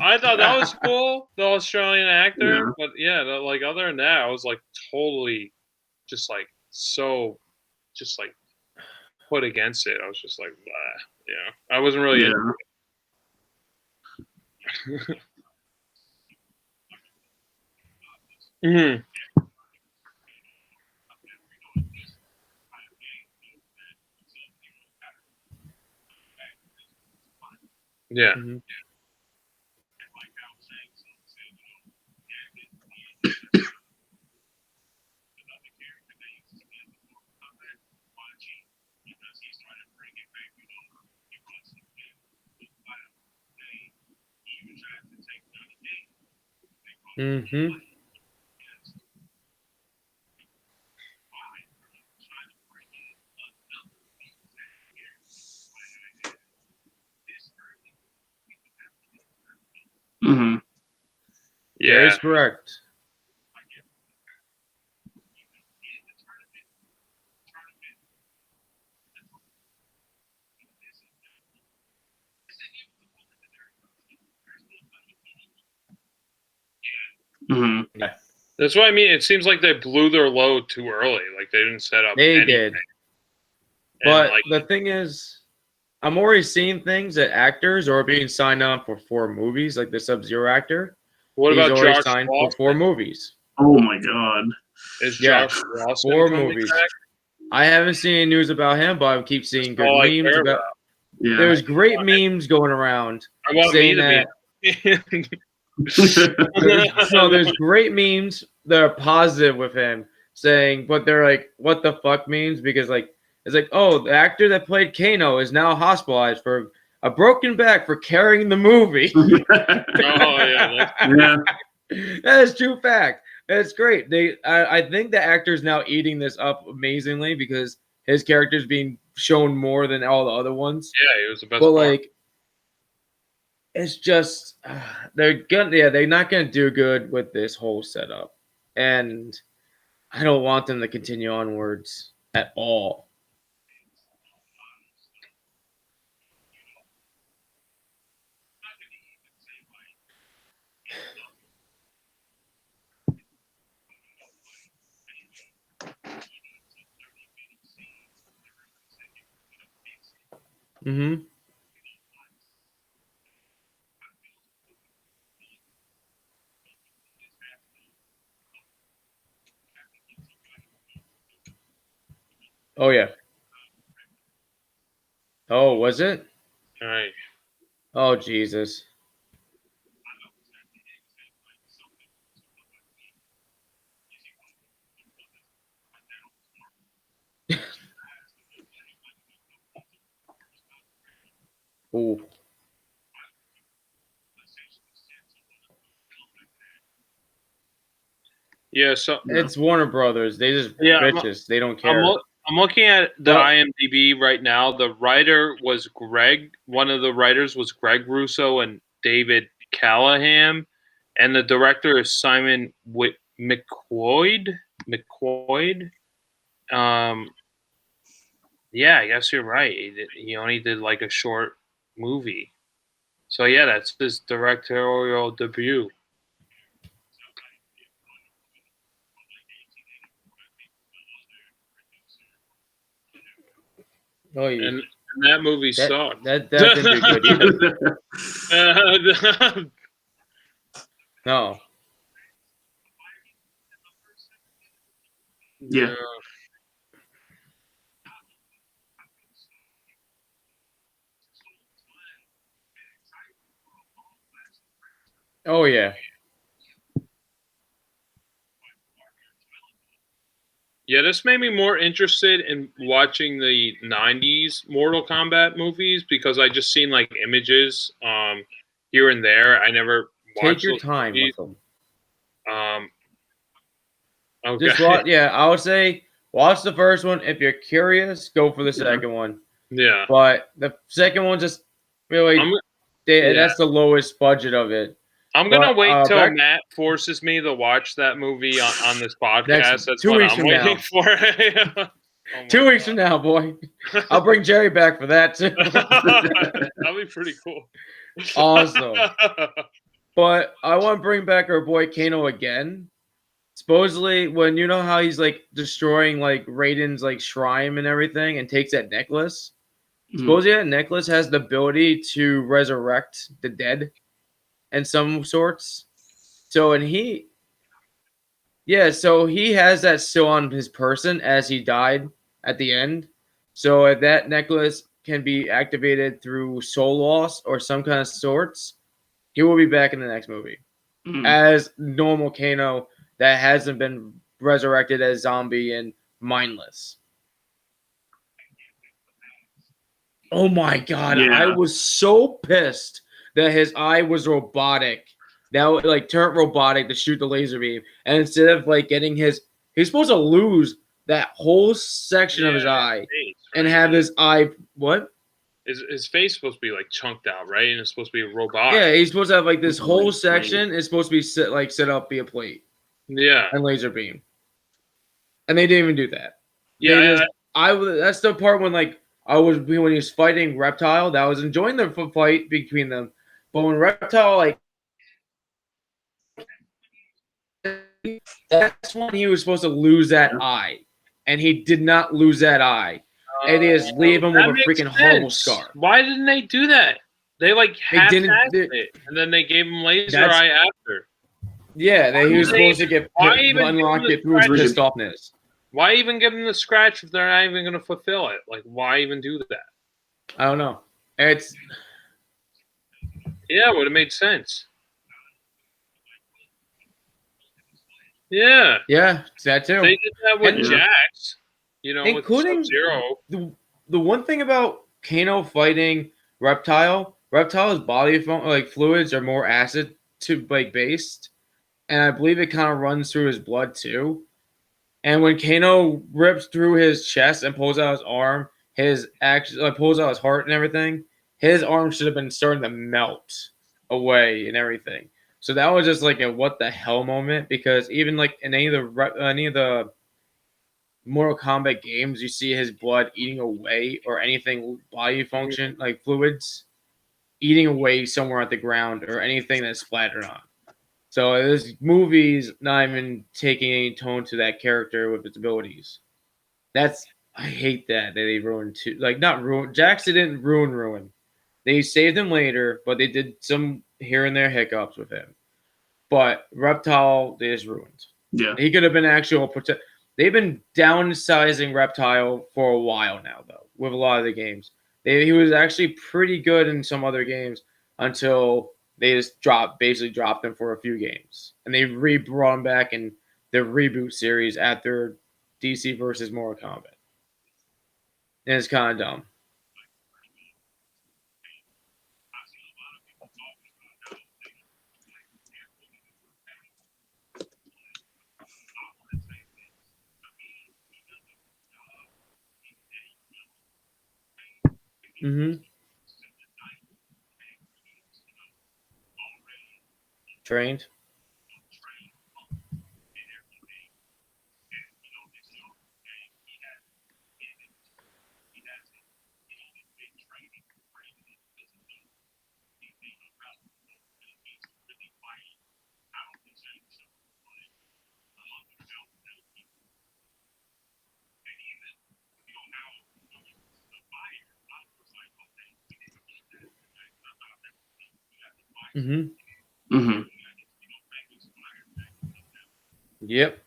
I thought that was cool, the Australian actor. Yeah. But yeah, like other than that, I was like totally just like so just like put against it. I was just like, blah. Yeah, I wasn't really into it. Mm-hmm. Yeah. Mm-hmm. Mm-hmm. Mm-hmm. Yeah. That is correct. Mm-hmm. Yeah. That's what I mean. It seems like they blew their load too early. Like they didn't set up. They anything. did. And, But like, the thing is, I'm already seeing things that actors are being signed on for 4 movies, like the Sub-Zero actor. what He's about already Josh signed for Lawson? 4 movies. Oh my god. Is Yeah. Josh Lawson 4 coming movies. back? I haven't seen any news about him, but I keep seeing good all I memes care about. Yeah. There's great memes going around I want saying me that. to be. There's great memes that are positive with him saying, but they're like, what the fuck memes? Because like it's like, oh, the actor that played Kano is now hospitalized for a broken back for carrying the movie. Oh yeah. Yeah. That is true fact. That's great. I think the actor's now eating this up amazingly because his character's being shown more than all the other ones. Yeah, he was the best. But part. like, it's just they're not gonna do good with this whole setup, and I don't want them to continue onwards at all. Mm-hmm. Oh yeah. Oh, was it? All right. Oh Jesus. Ooh. Yeah, so It's Warner Brothers. They just bitches. They don't care. I'm looking at the Well- IMDb right now. The writer was Greg. One of the writers was Greg Russo and David Callahan, and the director is Simon McQuoid. Yeah, I guess you're right. He only did like a short movie. So yeah, that's his directorial debut. Oh yeah. And that movie sucked. That didn't do good either. No. Yeah. Oh yeah. Yeah, this made me more interested in watching the 90s Mortal Kombat movies because I just seen like images here and there. I never watched Take your those time movies. with them. Okay. Just watch, yeah, I would say watch the first one. If you're curious, go for the second one. Yeah. But the second one just really that's the lowest budget of it. I'm gonna wait till back- Matt forces me to watch that movie on this podcast. That's 2 what weeks I'm from waiting now. for. Oh 2 weeks from now, boy. I'll bring Jerry back for that too. That'd be pretty cool. Awesome. But I want to bring back our boy Kano again. Supposedly, when you know how he's like destroying like Raiden's like shrine and everything, and takes that necklace. Supposedly, that necklace has the ability to resurrect the dead, in some sorts. So, and he has that still on his person as he died at the end. So, if that necklace can be activated through soul loss or some kind of sorts, he will be back in the next movie as normal Kano that hasn't been resurrected as zombie and mindless. Oh my god, I was so pissed that his eye was robotic. That would like turn robotic to shoot the laser beam. And instead of like getting he's supposed to lose that whole section of his eye face, and have his eye His face is supposed to be like chunked out, right? And it's supposed to be robotic. Yeah, he's supposed to have like this whole section is supposed to be set up be a plate. Yeah. And laser beam. And they didn't even do that. Yeah. That's the part when like when he was fighting Reptile, that I was enjoying the fight between them. But when Reptile like that's when he was supposed to lose that eye. And he did not lose that eye. And they just leave him with a freaking horrible scar. Why didn't they do that? They like half-assed it, and then they gave him laser eye after. Yeah, he was supposed to get unlocked it through his pissed offness. Why even give him the scratch if they're not even going to fulfill it? Like, why even do that? I don't know. It would have made sense. Yeah. Yeah, that too. They did that with Jax. You know, including with Sub-Zero. The one thing about Kano fighting Reptile's body fluids are more acid to like based, and I believe it kind of runs through his blood too. And when Kano rips through his chest and pulls out his arm, pulls out his heart and everything, his arm should have been starting to melt away and everything. So that was just like a what the hell moment, because even like in any of the Mortal Kombat games, you see his blood eating away, or anything body function like fluids eating away somewhere at the ground, or anything that's splattered on. So this movie's not even taking any tone to that character with its abilities. I hate that they ruined too. Like not ruin. Jackson didn't ruin. They saved him later, but they did some here and there hiccups with him. But Reptile, they just ruined. Yeah, he could have been actual protect. They've been downsizing Reptile for a while now, though, with a lot of the games. He was actually pretty good in some other games until they just basically dropped him for a few games. And they brought him back in the reboot series after DC versus Mortal Kombat. And it's kind of dumb. Trained. Yep.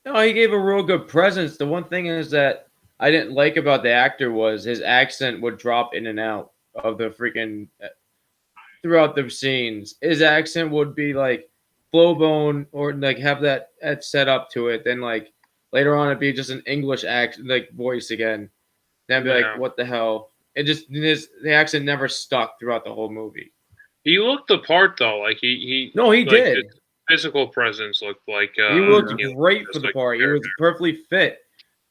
No, he gave a real good presence. The one thing is that I didn't like about the actor was his accent would drop in and out of the freaking throughout the scenes. His accent would be like flowbone, or like have that set up to it. Then like later on it'd be just an English accent, like voice again. Then I'd be like, what the hell? It just the accent never stuck throughout the whole movie. He looked the part though, like he did. His physical presence looked like he looked great for the part. He was perfectly fit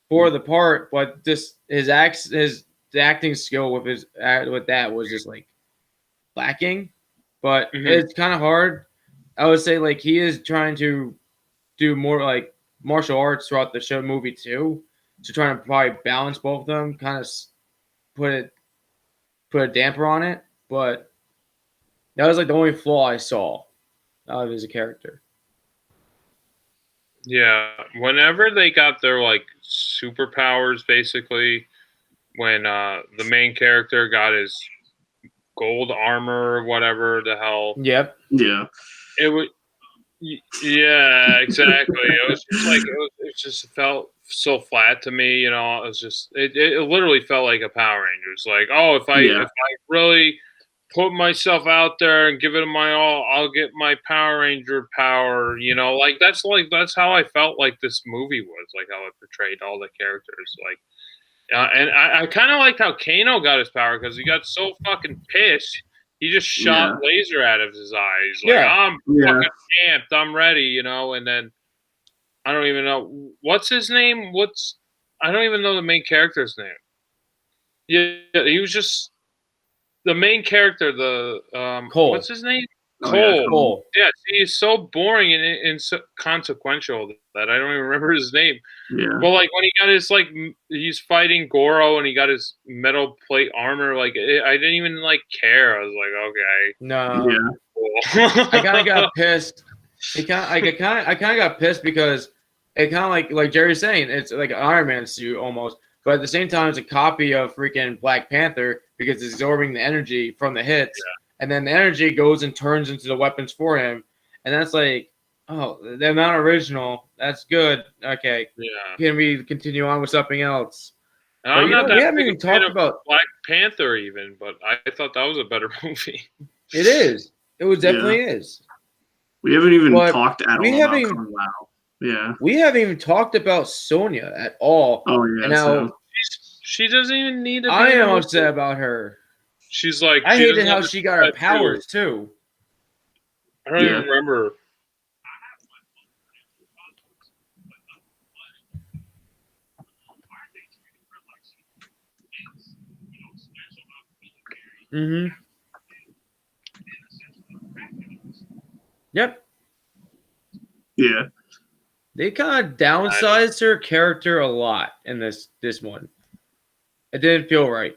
for the part, but just his acting skill with that was just like lacking. But it's kind of hard. I would say like he is trying to do more like martial arts throughout the movie too. to try to probably balance both of them, kind of put a damper on it. But that was like the only flaw I saw out of his character. Yeah, whenever they got their like superpowers, basically, when the main character got his gold armor or whatever the hell. Yep. Yeah. It was. Yeah, exactly. It was just like it just felt so flat to me. You know, it was just it literally felt like a Power Rangers. Like, oh, if I really put myself out there and give it my all, I'll get my Power Ranger power. You know, that's how I felt like this movie was, like how it portrayed all the characters. Like, and I kind of liked how Kano got his power because he got so fucking pissed. He just shot laser out of his eyes. Like, I'm fucking amped. I'm ready, you know. And then I don't even know what's his name. I don't even know the main character's name. Yeah, he was just the main character. The Cole. What's his name? Cole. Yeah, he's so boring and inconsequential that I don't even remember his name. Yeah. Well, like when he got his he's fighting Goro and he got his metal plate armor. Like I didn't even care. I was like, okay, no, yeah. Cool. I kind of got pissed. I kind of got pissed because it kind of like Jerry's saying, it's like an Iron Man suit almost, but at the same time, it's a copy of freaking Black Panther because it's absorbing the energy from the hits. Yeah. And then the energy goes and turns into the weapons for him. And that's like, oh, they're not original. That's good. Okay. Yeah. Can we continue on with something else? I'm not that we haven't even talked about Black Panther even, but I thought that was a better movie. It is. It was definitely is. We haven't even talked at all about Kung Lao. Yeah. We haven't even talked about Sonya at all. Oh, yeah. And now she doesn't even need to be I am upset about her. She's like, I hated how she got her powers too. I don't even remember. Mm-hmm. Yep. Yeah. They kind of downsized her character a lot in this one. It didn't feel right.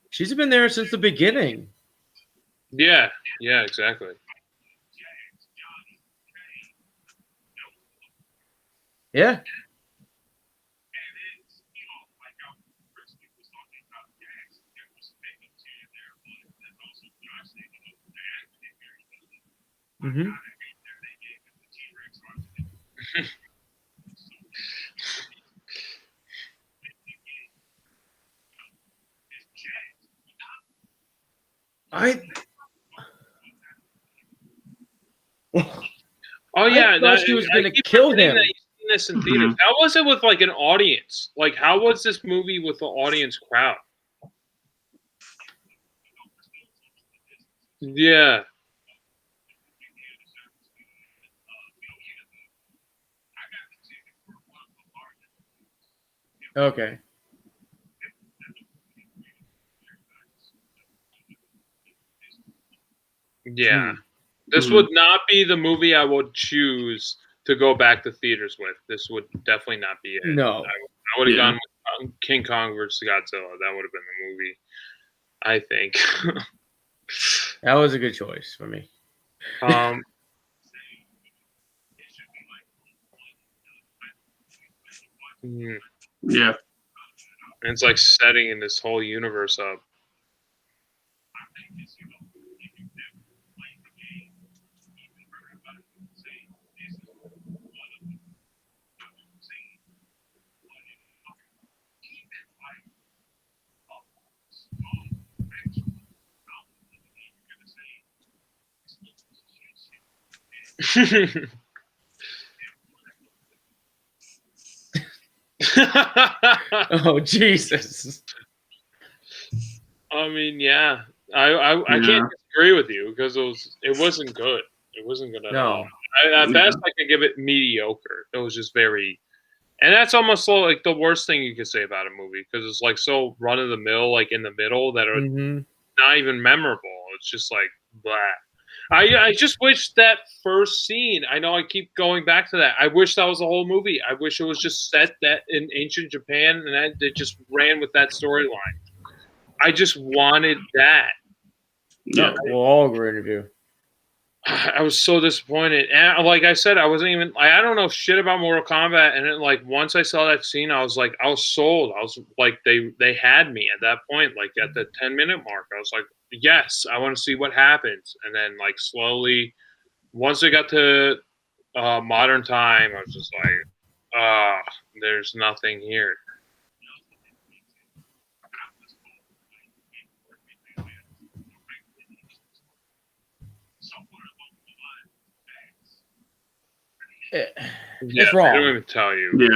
She's been there since the beginning. Yeah, exactly. Yeah. Mm-hmm. Oh yeah, I thought she was going to kill him. This in theaters. How was it with an audience? Like, how was this movie with the audience crowd? Yeah. Okay. Yeah. This would not be the movie I would choose to go back to theaters with. This would definitely not be it. No. I would have gone with King Kong versus Godzilla. That would have been the movie, I think. That was a good choice for me. Yeah. And it's like setting in this whole universe up. Oh Jesus! I mean, yeah, I can't disagree with you because it wasn't good. It wasn't good at all. At best, I could give it mediocre. It was just very, and that's almost like the worst thing you could say about a movie because it's like so run of the mill, like in the middle that are not even memorable. It's just like blah. I just wish that first scene. I know I keep going back to that. I wish that was the whole movie. I wish it was just set that in ancient Japan and that it just ran with that storyline. I just wanted that. Yeah, we'll all agree with you. I was so disappointed, and like I said, I wasn't even. I don't know shit about Mortal Kombat, and then like once I saw that scene, I was sold. I was like, they had me at that point. Like at the 10-minute mark, I was like, yes, I want to see what happens. And then like slowly, once it got to modern time, I was just like, there's nothing here. It's wrong. They don't even tell you. Yeah.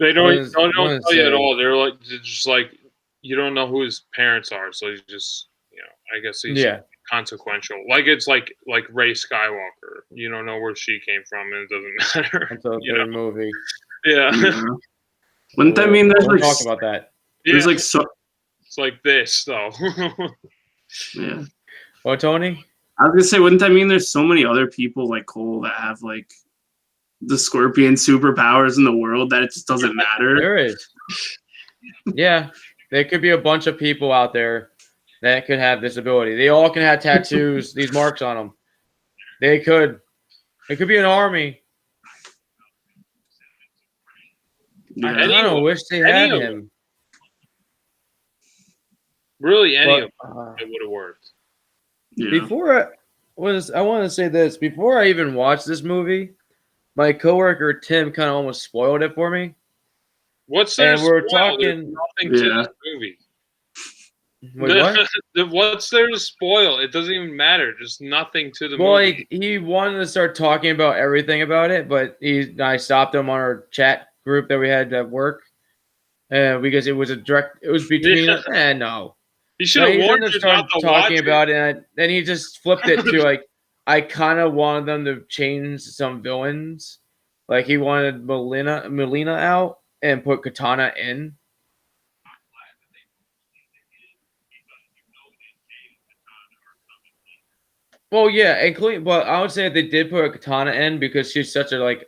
They don't tell you at all. They're just like, you don't know who his parents are, so he's just, I guess he's consequential. Like it's like Rey Skywalker. You don't know where she came from, and it doesn't matter. Until the third movie. Yeah. Wouldn't that mean there's talk about that? There's like so. It's like this though. Yeah. What, Tony? I was gonna say, wouldn't that mean there's so many other people like Cole that have like the Scorpion superpowers in the world that it just doesn't matter? There is. Yeah, there could be a bunch of people out there that could have this ability. They all can have tattoos, these marks on them. They could. It could be an army. Yeah. I kind of wish they had him. Really, any of them, it would have worked. Yeah. Before I want to say this. Before I even watched this movie, my coworker Tim kind of almost spoiled it for me. What's there? And we're talking nothing to this movie. Wait, what? What's there to spoil? It doesn't even matter. Just nothing to the movie. Well, he wanted to start talking about everything about it, but I stopped him on our chat group that we had at work, because it was between us. No. He should have warned you not to talking watch about it. And then he just flipped it to like, I kind of wanted them to change some villains. Like he wanted Melina out and put Katana in. Well, yeah, including, but I would say they did put a Katana in because she's such a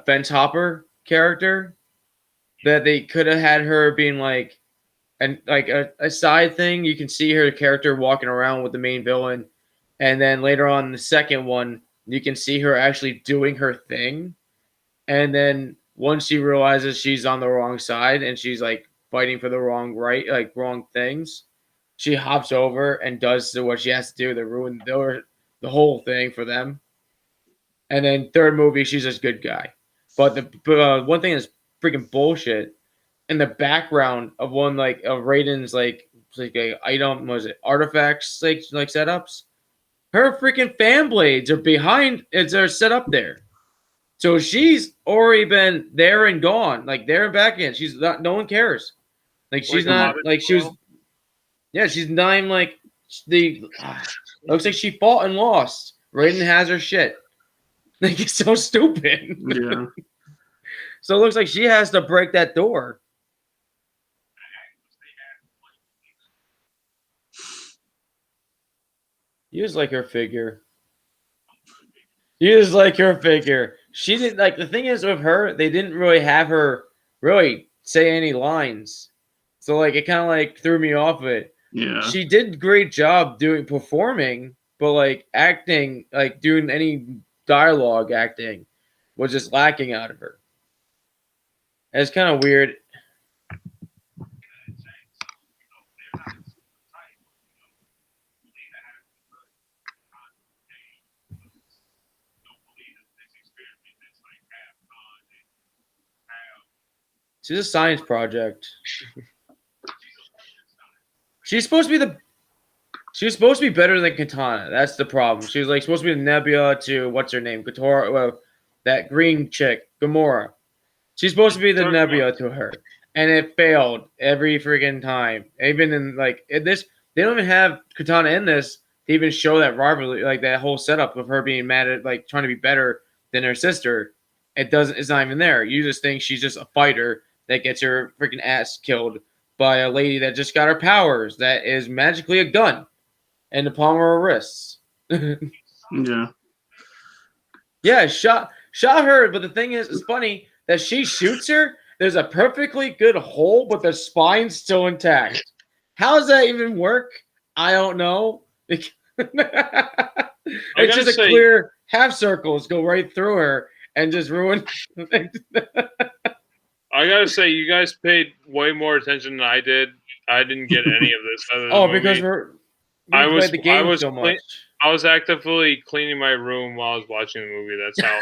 fence hopper character that they could have had her being like a side thing. You can see her character walking around with the main villain, and then later on in the second one, you can see her actually doing her thing. And then once she realizes she's on the wrong side and she's like fighting for the wrong things, she hops over and does what she has to do to ruin the whole thing for them. And then third movie, she's just good guy. But the one thing that's freaking bullshit. In the background of one of Raiden's item, was it artifacts like setups? Her freaking fan blades are behind. They're set up there, so she's already been there and gone, like there and back in. She's not. No one cares. Like she's not like she was. Yeah, she's not even like the. Looks like she fought and lost. Raiden has her shit. Like it's so stupid. Yeah. So it looks like she has to break that door. You just like her figure. You just like her figure. She didn't the thing is with her, they didn't really have her really say any lines. So it kind of threw me off of it. Yeah. She did a great job performing, but acting, doing any dialogue acting was just lacking out of her. And it's kind of weird. She's a science project. She's supposed to be better than Katana. That's the problem. She was supposed to be the Nebula to what's her name? That green chick, Gamora. She's supposed to be the Nebula to her. And it failed every freaking time. Even in this, they don't even have Katana in this to even show that rivalry, that whole setup of her being mad at trying to be better than her sister. It's not even there. You just think she's just a fighter that gets her freaking ass killed by a lady that just got her powers that is magically a gun. and the palm of her wrists. Yeah. Yeah, shot her, but the thing is, it's funny that she shoots her. There's a perfectly good hole, but the spine's still intact. How does that even work? I don't know. It's just a clear half circles go right through her and just ruin. I gotta say, you guys paid way more attention than I did. I didn't get any of this. Because we played the game so much. I was actively cleaning my room while I was watching the movie. That's how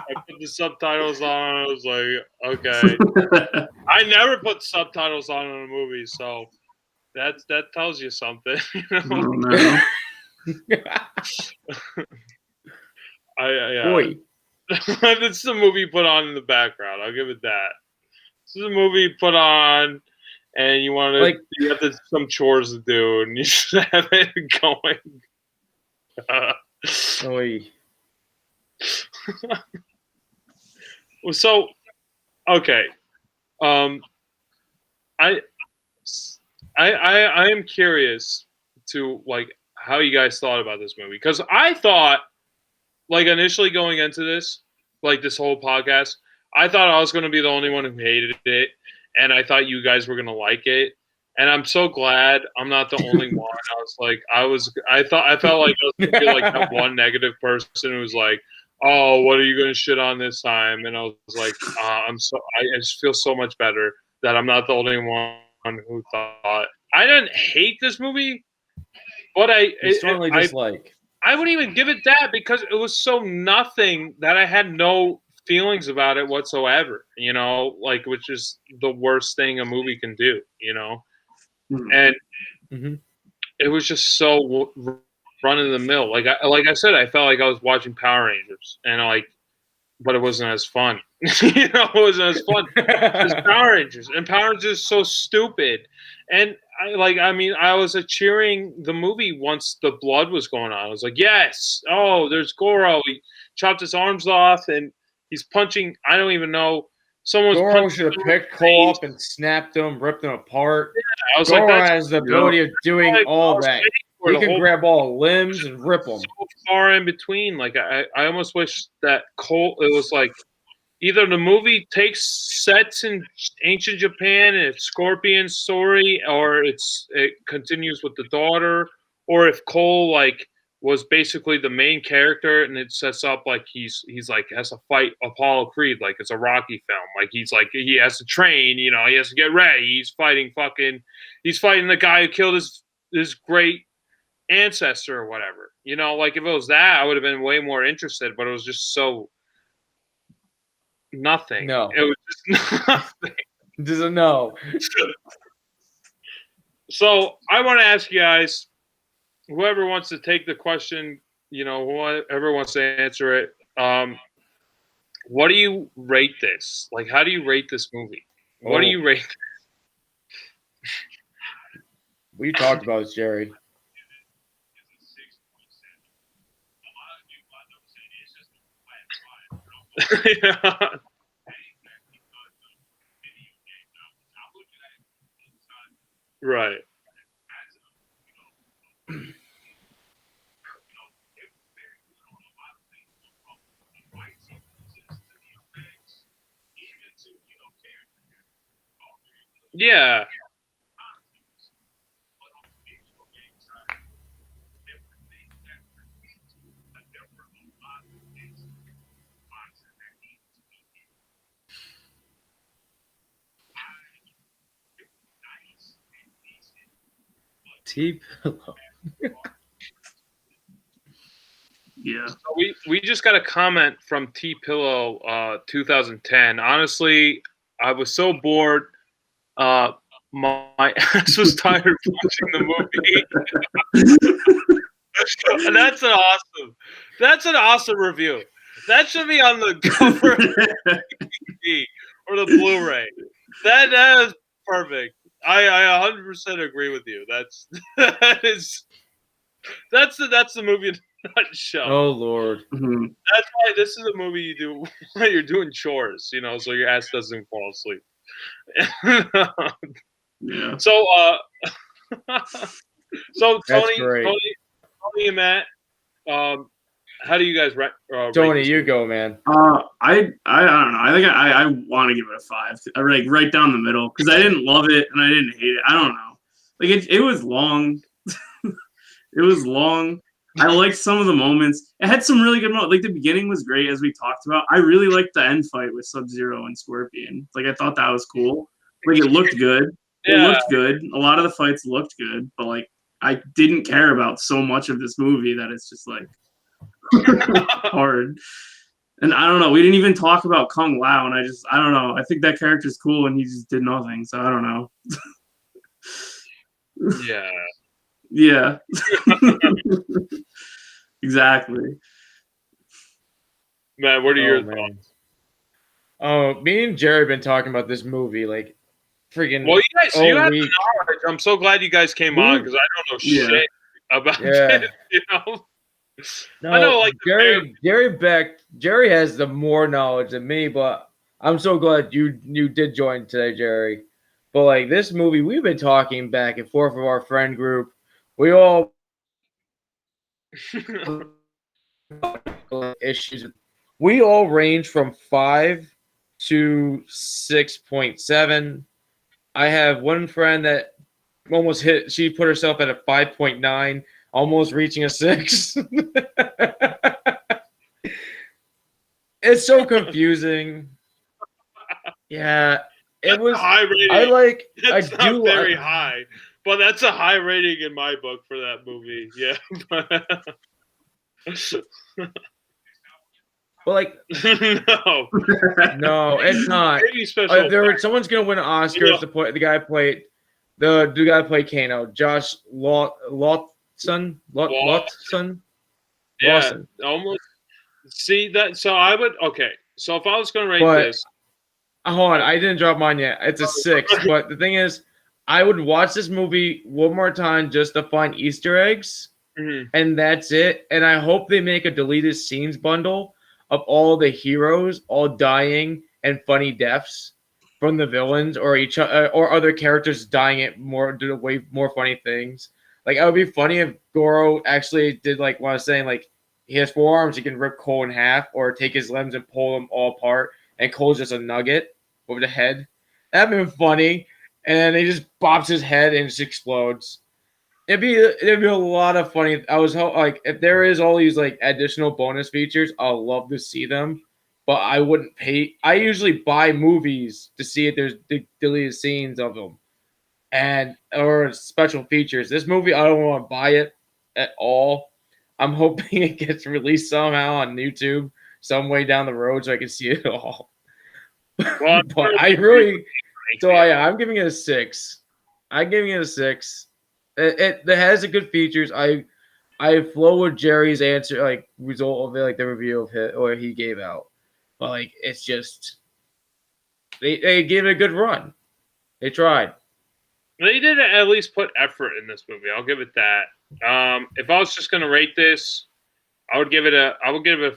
I put the subtitles on. I was like, okay. I never put subtitles on in a movie, so that tells you something. You know? Boy. It's the movie put on in the background. I'll give it that. This is a movie put on, and you have some chores to do, and you just have it going. So, okay. I am curious to how you guys thought about this movie, because I thought, initially going into this, this whole podcast, I thought I was going to be the only one who hated it, and I thought you guys were going to like it, and I'm so glad I'm not the only one. I felt like I was going to be that one negative person who was like, "Oh, what are you going to shit on this time?" And I was like, I just feel so much better that I'm not the only one who thought. I didn't hate this movie, but I strongly dislike. I wouldn't even give it that, because it was so nothing that I had no feelings about it whatsoever, which is the worst thing a movie can do, and it was just so run of the mill. Like I said, I felt like I was watching Power Rangers, and but it wasn't as fun. It wasn't as fun as Power Rangers, and Power Rangers is so stupid. And I was cheering the movie once the blood was going on. I was like, yes, oh, there's Goro. He chopped his arms off, and he's punching. I don't even know. Goro should have picked Cole up and snapped him, ripped him apart. Yeah, I was Goro has the ability of doing all that. He can grab all limbs and rip them. So far in between. I almost wish that Cole. It was either the movie takes sets in ancient Japan and it's Scorpion's story, or it continues with the daughter, or if Cole was basically the main character and it sets up he's has to fight Apollo Creed it's a Rocky film. He has to train, he has to get ready. He's fighting the guy who killed his great ancestor or whatever. If it was that, I would have been way more interested, but it was just so nothing. No. It was just nothing. Just a no. So I want to ask you guys, whoever wants to take the question, whoever wants to answer it, what do you rate this? How do you rate this movie? What do you rate this? We talked about this, Jerry. Yeah. Right. Yeah. T-Pillow. Yeah. So we just got a comment from T-Pillow 2010. Honestly, I was so bored. My ass was tired of watching the movie. And that's an awesome review. That should be on the cover of the DVD or the Blu-ray. That is perfect. I 100% agree with you. That's the movie show. Oh Lord. Mm-hmm. That's why this is a movie you do when you're doing chores, so your ass doesn't fall asleep. Yeah. So, so That's Tony, great. Tony and Matt, how do you guys rate Tony, this you movie? go, man. I don't know. I think I want to give it a 5. Like right down the middle because I didn't love it and I didn't hate it. I don't know. Like it was long. It was long. I liked some of the moments. It had some really good moments. Like the beginning was great, as we talked about. I really liked the end fight with Sub-Zero and Scorpion. Like I thought that was cool. Like it looked good. It looked good. A lot of the fights looked good, but like I didn't care about so much of this movie that it's just like hard. And I don't know. We didn't even talk about Kung Lao, and I don't know. I think that character's cool, and he just did nothing. So I don't know. Yeah. Yeah. Exactly. Matt, what are your thoughts? Oh, me and Jerry have been talking about this movie like freaking. Well, you guys, you have the week. knowledge. I'm so glad you guys came on because I don't know shit about it. No, I know, like Jerry has the more knowledge than me, but I'm so glad you did join today, Jerry. But like this movie, we've been talking back and forth with our friend group. We all issues. We all range from 5 to 6.7. I have one friend that almost hit. She put herself at a 5.9, almost reaching a 6. It's so confusing. Yeah, it was high rating. I like. It's I do not very high, but that's a high rating in my book for that movie. Yeah. Well, like no, it's not. Maybe special. Someone's gonna win an Oscar, it's the guy played the guy played Kano, Josh Lawson. Yeah, Lawson. almost. See that? So I would. Okay, so if I was gonna rate this, hold on, I didn't drop mine yet. It's a 6. But the thing is, I would watch this movie one more time just to find Easter eggs, and that's it. And I hope they make a deleted scenes bundle of all the heroes all dying and funny deaths from the villains or each or other characters dying at way more funny things. Like it would be funny if Goro actually did like what I was saying, like he has 4 arms, he can rip Cole in half or take his limbs and pull them all apart, and Cole's just a nugget over the head. That'd been funny. And then he just bops his head and just explodes. It'd be a lot of funny. I was like, if there is all these like additional bonus features, I'll love to see them. But I wouldn't pay. I usually buy movies to see if there's deleted scenes of them, or special features. This movie, I don't want to buy it at all. I'm hoping it gets released somehow on YouTube some way down the road so I can see it all. Well, but I really, I'm giving it a 6. I'm giving it a 6. It has a good features. I flow with Jerry's answer, like result of it, like the review of it or he gave out. But like it's just they gave it a good run. They tried. They did at least put effort in this movie. I'll give it that. If I was just gonna rate this, I would give it a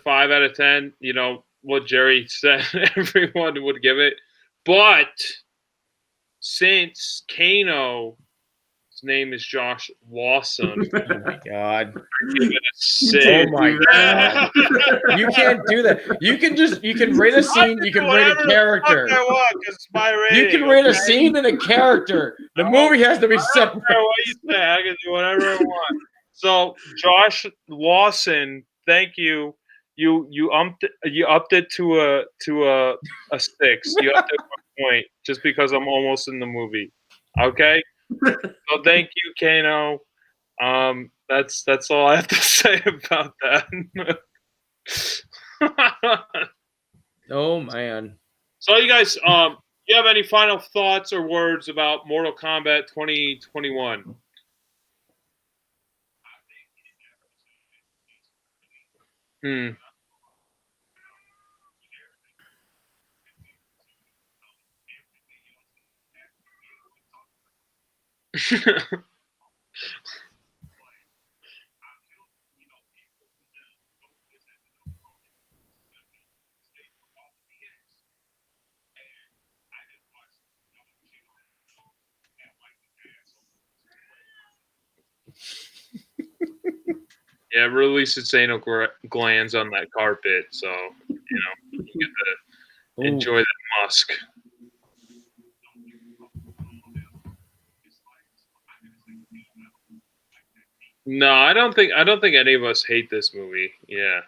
5 out of 10. You know what Jerry said, everyone would give it. But since Kano, his name is Josh Lawson. Oh my god! I give it a 6. Oh my god! You can't do that. You can rate a scene. You can rate a character. You can rate a scene and a character. The movie has to be separate. What you say? I can do whatever I want. So Josh Lawson, thank you. You upped it to a 6. You upped it 1 point just because I'm almost in the movie. Okay. So thank you, Kano. That's all I have to say about that. Oh man. So you guys, you have any final thoughts or words about Mortal Kombat 2021? Yeah, release its anal glands on that carpet, so you get to enjoy that musk. No, I don't think any of us hate this movie. Yeah.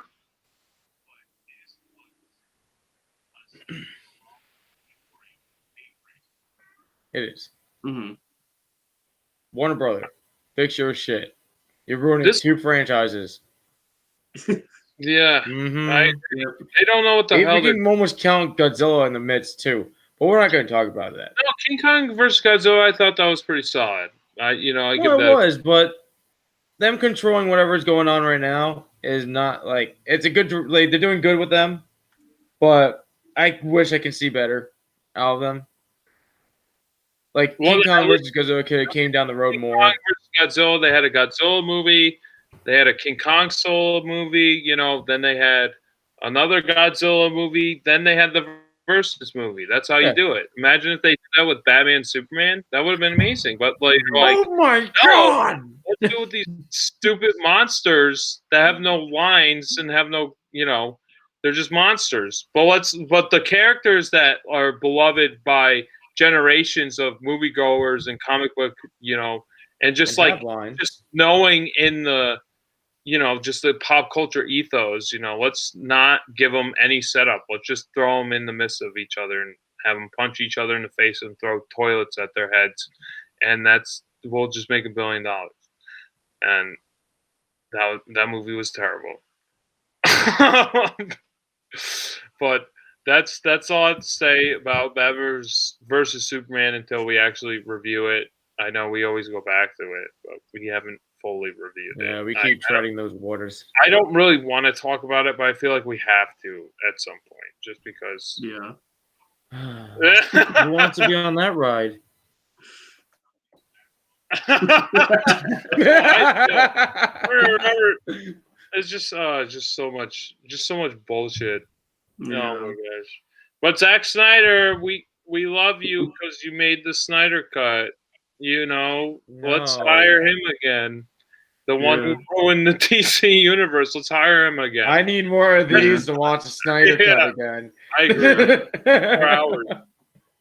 It is. Mm-hmm. Warner Brother, fix your shit. You're ruining 2 franchises. Yeah. Mm-hmm. They don't know what the hell they're... We can almost count Godzilla in the midst, too. But we're not going to talk about that. No, King Kong versus Godzilla, I thought that was pretty solid. I give that. It was, but them controlling whatever's going on right now is not like it's a good. Like, they're doing good with them, but I wish I could see better out of them. Like King Kong versus Godzilla came down the road more. King Kong versus Godzilla, they had a Godzilla movie, they had a King Kong solo movie. Then they had another Godzilla movie. Then they had the versus movie. That's how you do it. Imagine if they did that with Batman and Superman. That would have been amazing. But oh my god! Let's do with these stupid monsters that have no lines and have no, they're just monsters. But the characters that are beloved by generations of moviegoers and comic book, and just just knowing in the, just the pop culture ethos, let's not give them any setup. Let's just throw them in the midst of each other and have them punch each other in the face and throw toilets at their heads. And we'll just make $1 billion. And that movie was terrible. But that's all I'd say about Batman versus Superman until we actually review it. I know we always go back to it, but we haven't fully reviewed it. Yeah, we keep treading those waters. I don't really want to talk about it, but I feel like we have to at some point, just because. Yeah. Who wants to be on that ride? It's just so much bullshit. Yeah. Oh my gosh! But Zack Snyder, we love you because you made the Snyder cut. Let's hire him again. The one who ruined the DC universe. Let's hire him again. I need more of these to watch the Snyder cut again. I agree. 4 hours,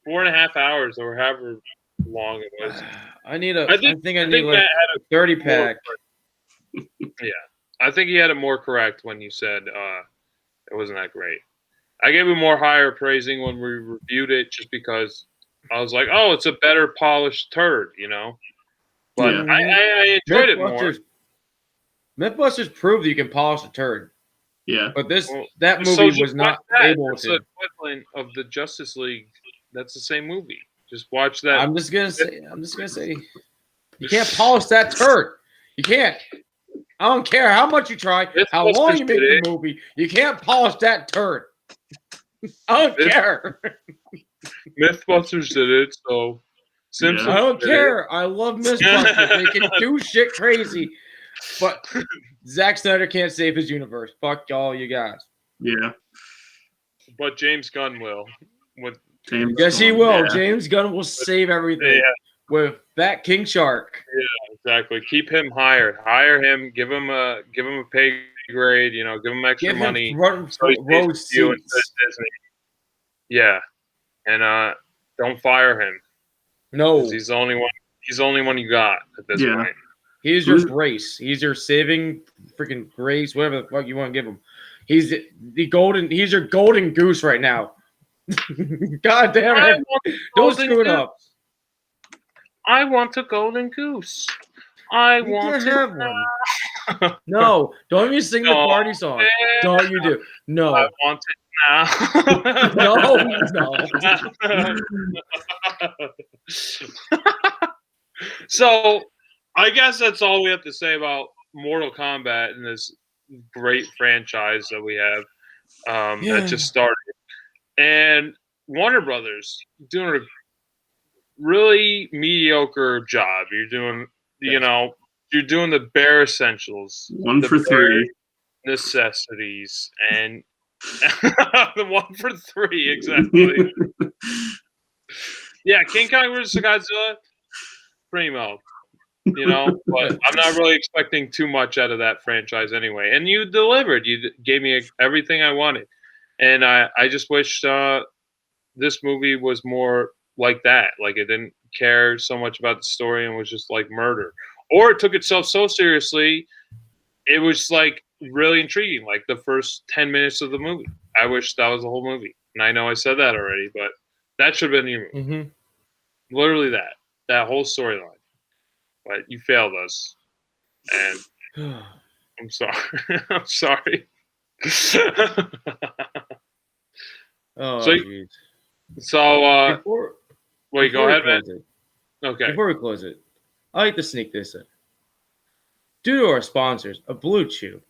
4.5 hours, or however long it was. I think I need like a 30 pack. Yeah, I think he had it more correct when you said it wasn't that great. I gave him more higher praising when we reviewed it, just because I was like, "Oh, it's a better polished turd," But I enjoyed it more. Mythbusters proved that you can polish a turd. Yeah, but that movie was not able it's to. It's the equivalent of the Justice League. That's the same movie. Just watch that. I'm just gonna say, you can't polish that turd. You can't. I don't care how much you try, how long you make the movie. You can't polish that turd. I don't care. Mythbusters did it, so Simpsons. I don't care. I love Mythbusters. They can do shit crazy, but Zack Snyder can't save his universe. Fuck all you guys. Yeah, but James Gunn will. He will. Yeah. James Gunn will save everything with that King Shark. Yeah, exactly. Keep him hired. Hire him. Give him a pay grade. Give him extra money. Road seats. Yeah, and don't fire him. No, he's the only one. He's the only one you got at this point. He's your grace. He's your saving freaking grace. Whatever the fuck you want to give him. He's the golden. He's your golden goose right now. God damn it! Don't screw it up. I want a golden goose. I want to have one. No, don't even sing the party song. Don't you do? No. I want it now. No. So, I guess that's all we have to say about Mortal Kombat and this great franchise that we have that just started. And Warner Brothers doing a really mediocre job. You're doing, you're doing the bare essentials. 1 for 3 necessities, and the 1 for 3 exactly. Yeah, King Kong versus Godzilla, Primo. you know. But I'm not really expecting too much out of that franchise anyway. And you delivered. You gave me everything I wanted, and I just wish this movie was more like that. Like it didn't care so much about the story and was just like murder, or it took itself so seriously. It was like really intriguing, like the first 10 minutes of the movie. I wish that was the whole movie. And I know I said that already, but that should have been your movie. Mm-hmm. Literally that whole storyline. But you failed us. And I'm sorry. I'm sorry. Wait, go ahead, man. Okay. Before we close it, I like to sneak this in. Due to our sponsors, a Blue Chew.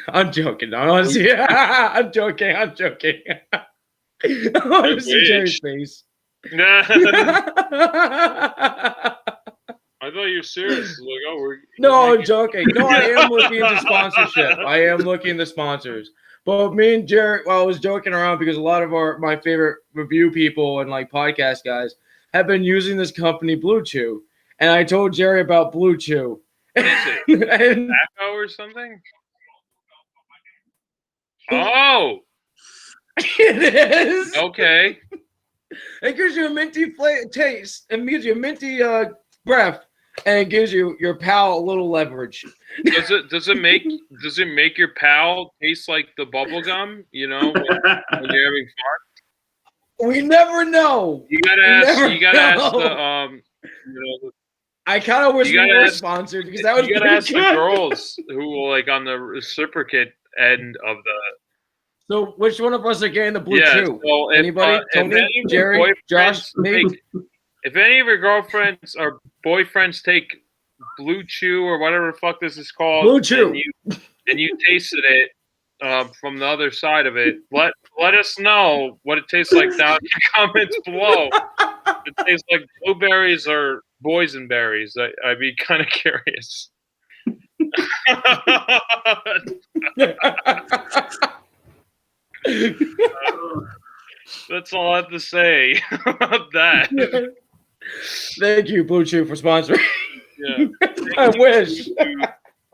I'm joking. No, honestly, I'm joking. I want to see Jerry's face. I thought you were serious. Like, I'm joking. No, I am looking into sponsorship. I am looking into sponsors. But me and Jerry, I was joking around because a lot of my favorite review people and like podcast guys have been using this company, Blue Chew. And I told Jerry about Blue Chew. What is it? Tobacco or something? Oh! It is. Okay. It gives you a minty taste. It gives you a minty breath. And it gives your pal a little leverage. Does it make your pal taste like the bubble gum? You know, when you're having fun. We never know. You gotta ask the I kind of wish we were sponsored because that was. You gotta ask the girls who will like on the reciprocate end of the. So which one of us are getting the Blue Chew? So Anybody? Tony, Jerry, Josh, me. If any of your girlfriends or boyfriends take Blue Chew or whatever the fuck this is called, Blue Chew, and you tasted it from the other side of it, let us know what it tastes like down in the comments below. If it tastes like blueberries or boysenberries. I'd be kind of curious. That's all I have to say about that. Thank you, Blue Chew, for sponsoring. Yeah. I wish.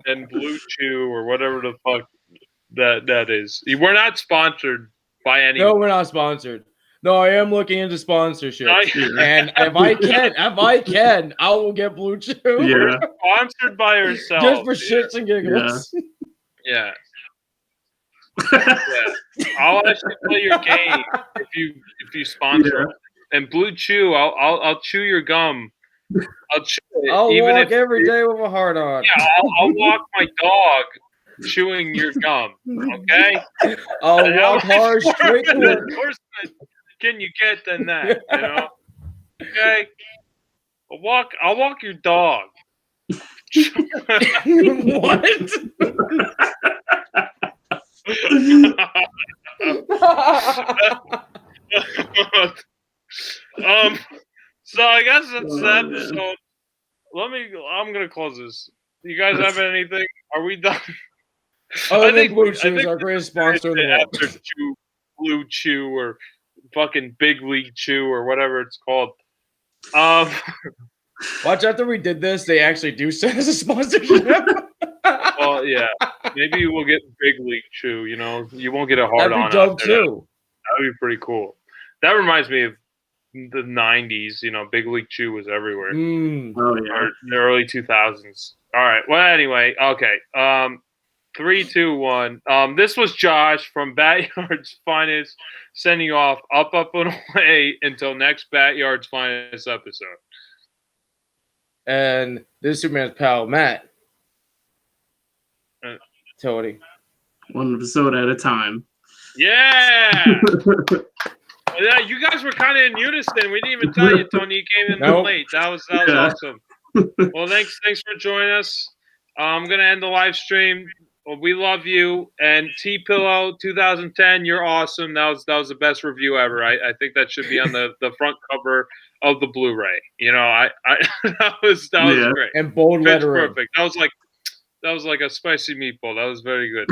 And Blue Chew or whatever the fuck that is. We're not sponsored by anyone. No, we're not sponsored. No, I am looking into sponsorship. And if I can, I will get Blue Chew. Yeah. We're sponsored by ourselves. Just for shits and giggles. Yeah. I'll actually play your game if you sponsor it. And Blue Chew, I'll chew your gum. I'll chew it. I'll walk every day with a heart on. Yeah, I'll walk my dog chewing your gum. Okay. I'll walk hard straight to work. Can you get than that? You know. Okay. I'll walk your dog. What? So I guess that's that. So I'm gonna close this. You guys have anything? Are we done? I think Blue Chew is our greatest sponsor in the world. After Blue Chew or fucking Big League Chew or whatever it's called. Watch, after we did this, they actually do send us a sponsorship. Well, yeah. Maybe we'll get Big League Chew, you know. You won't get a hard on. That'd be dope too. That would be pretty cool. That reminds me of the 90s, you know, Big League Chew was everywhere. Oh, yeah. Or the early 2000s. All right. Well, anyway, okay. 3, 2, 1. This was Josh from BatYard's Finest sending you off up and away until next BatYard's Finest episode. And this is Superman's pal, Matt. Tony. One episode at a time. Yeah! Yeah, you guys were kind of in unison. We didn't even tell you, Tony. You came in late. That was awesome. Well, thanks for joining us. I'm gonna end the live stream. Well, we love you. And T-Pillow 2010, you're awesome. That was the best review ever. I think that should be on the front cover of the Blu-ray. You know, I that was great. And bold lettering. Perfect. That was like a spicy meatball. That was very good.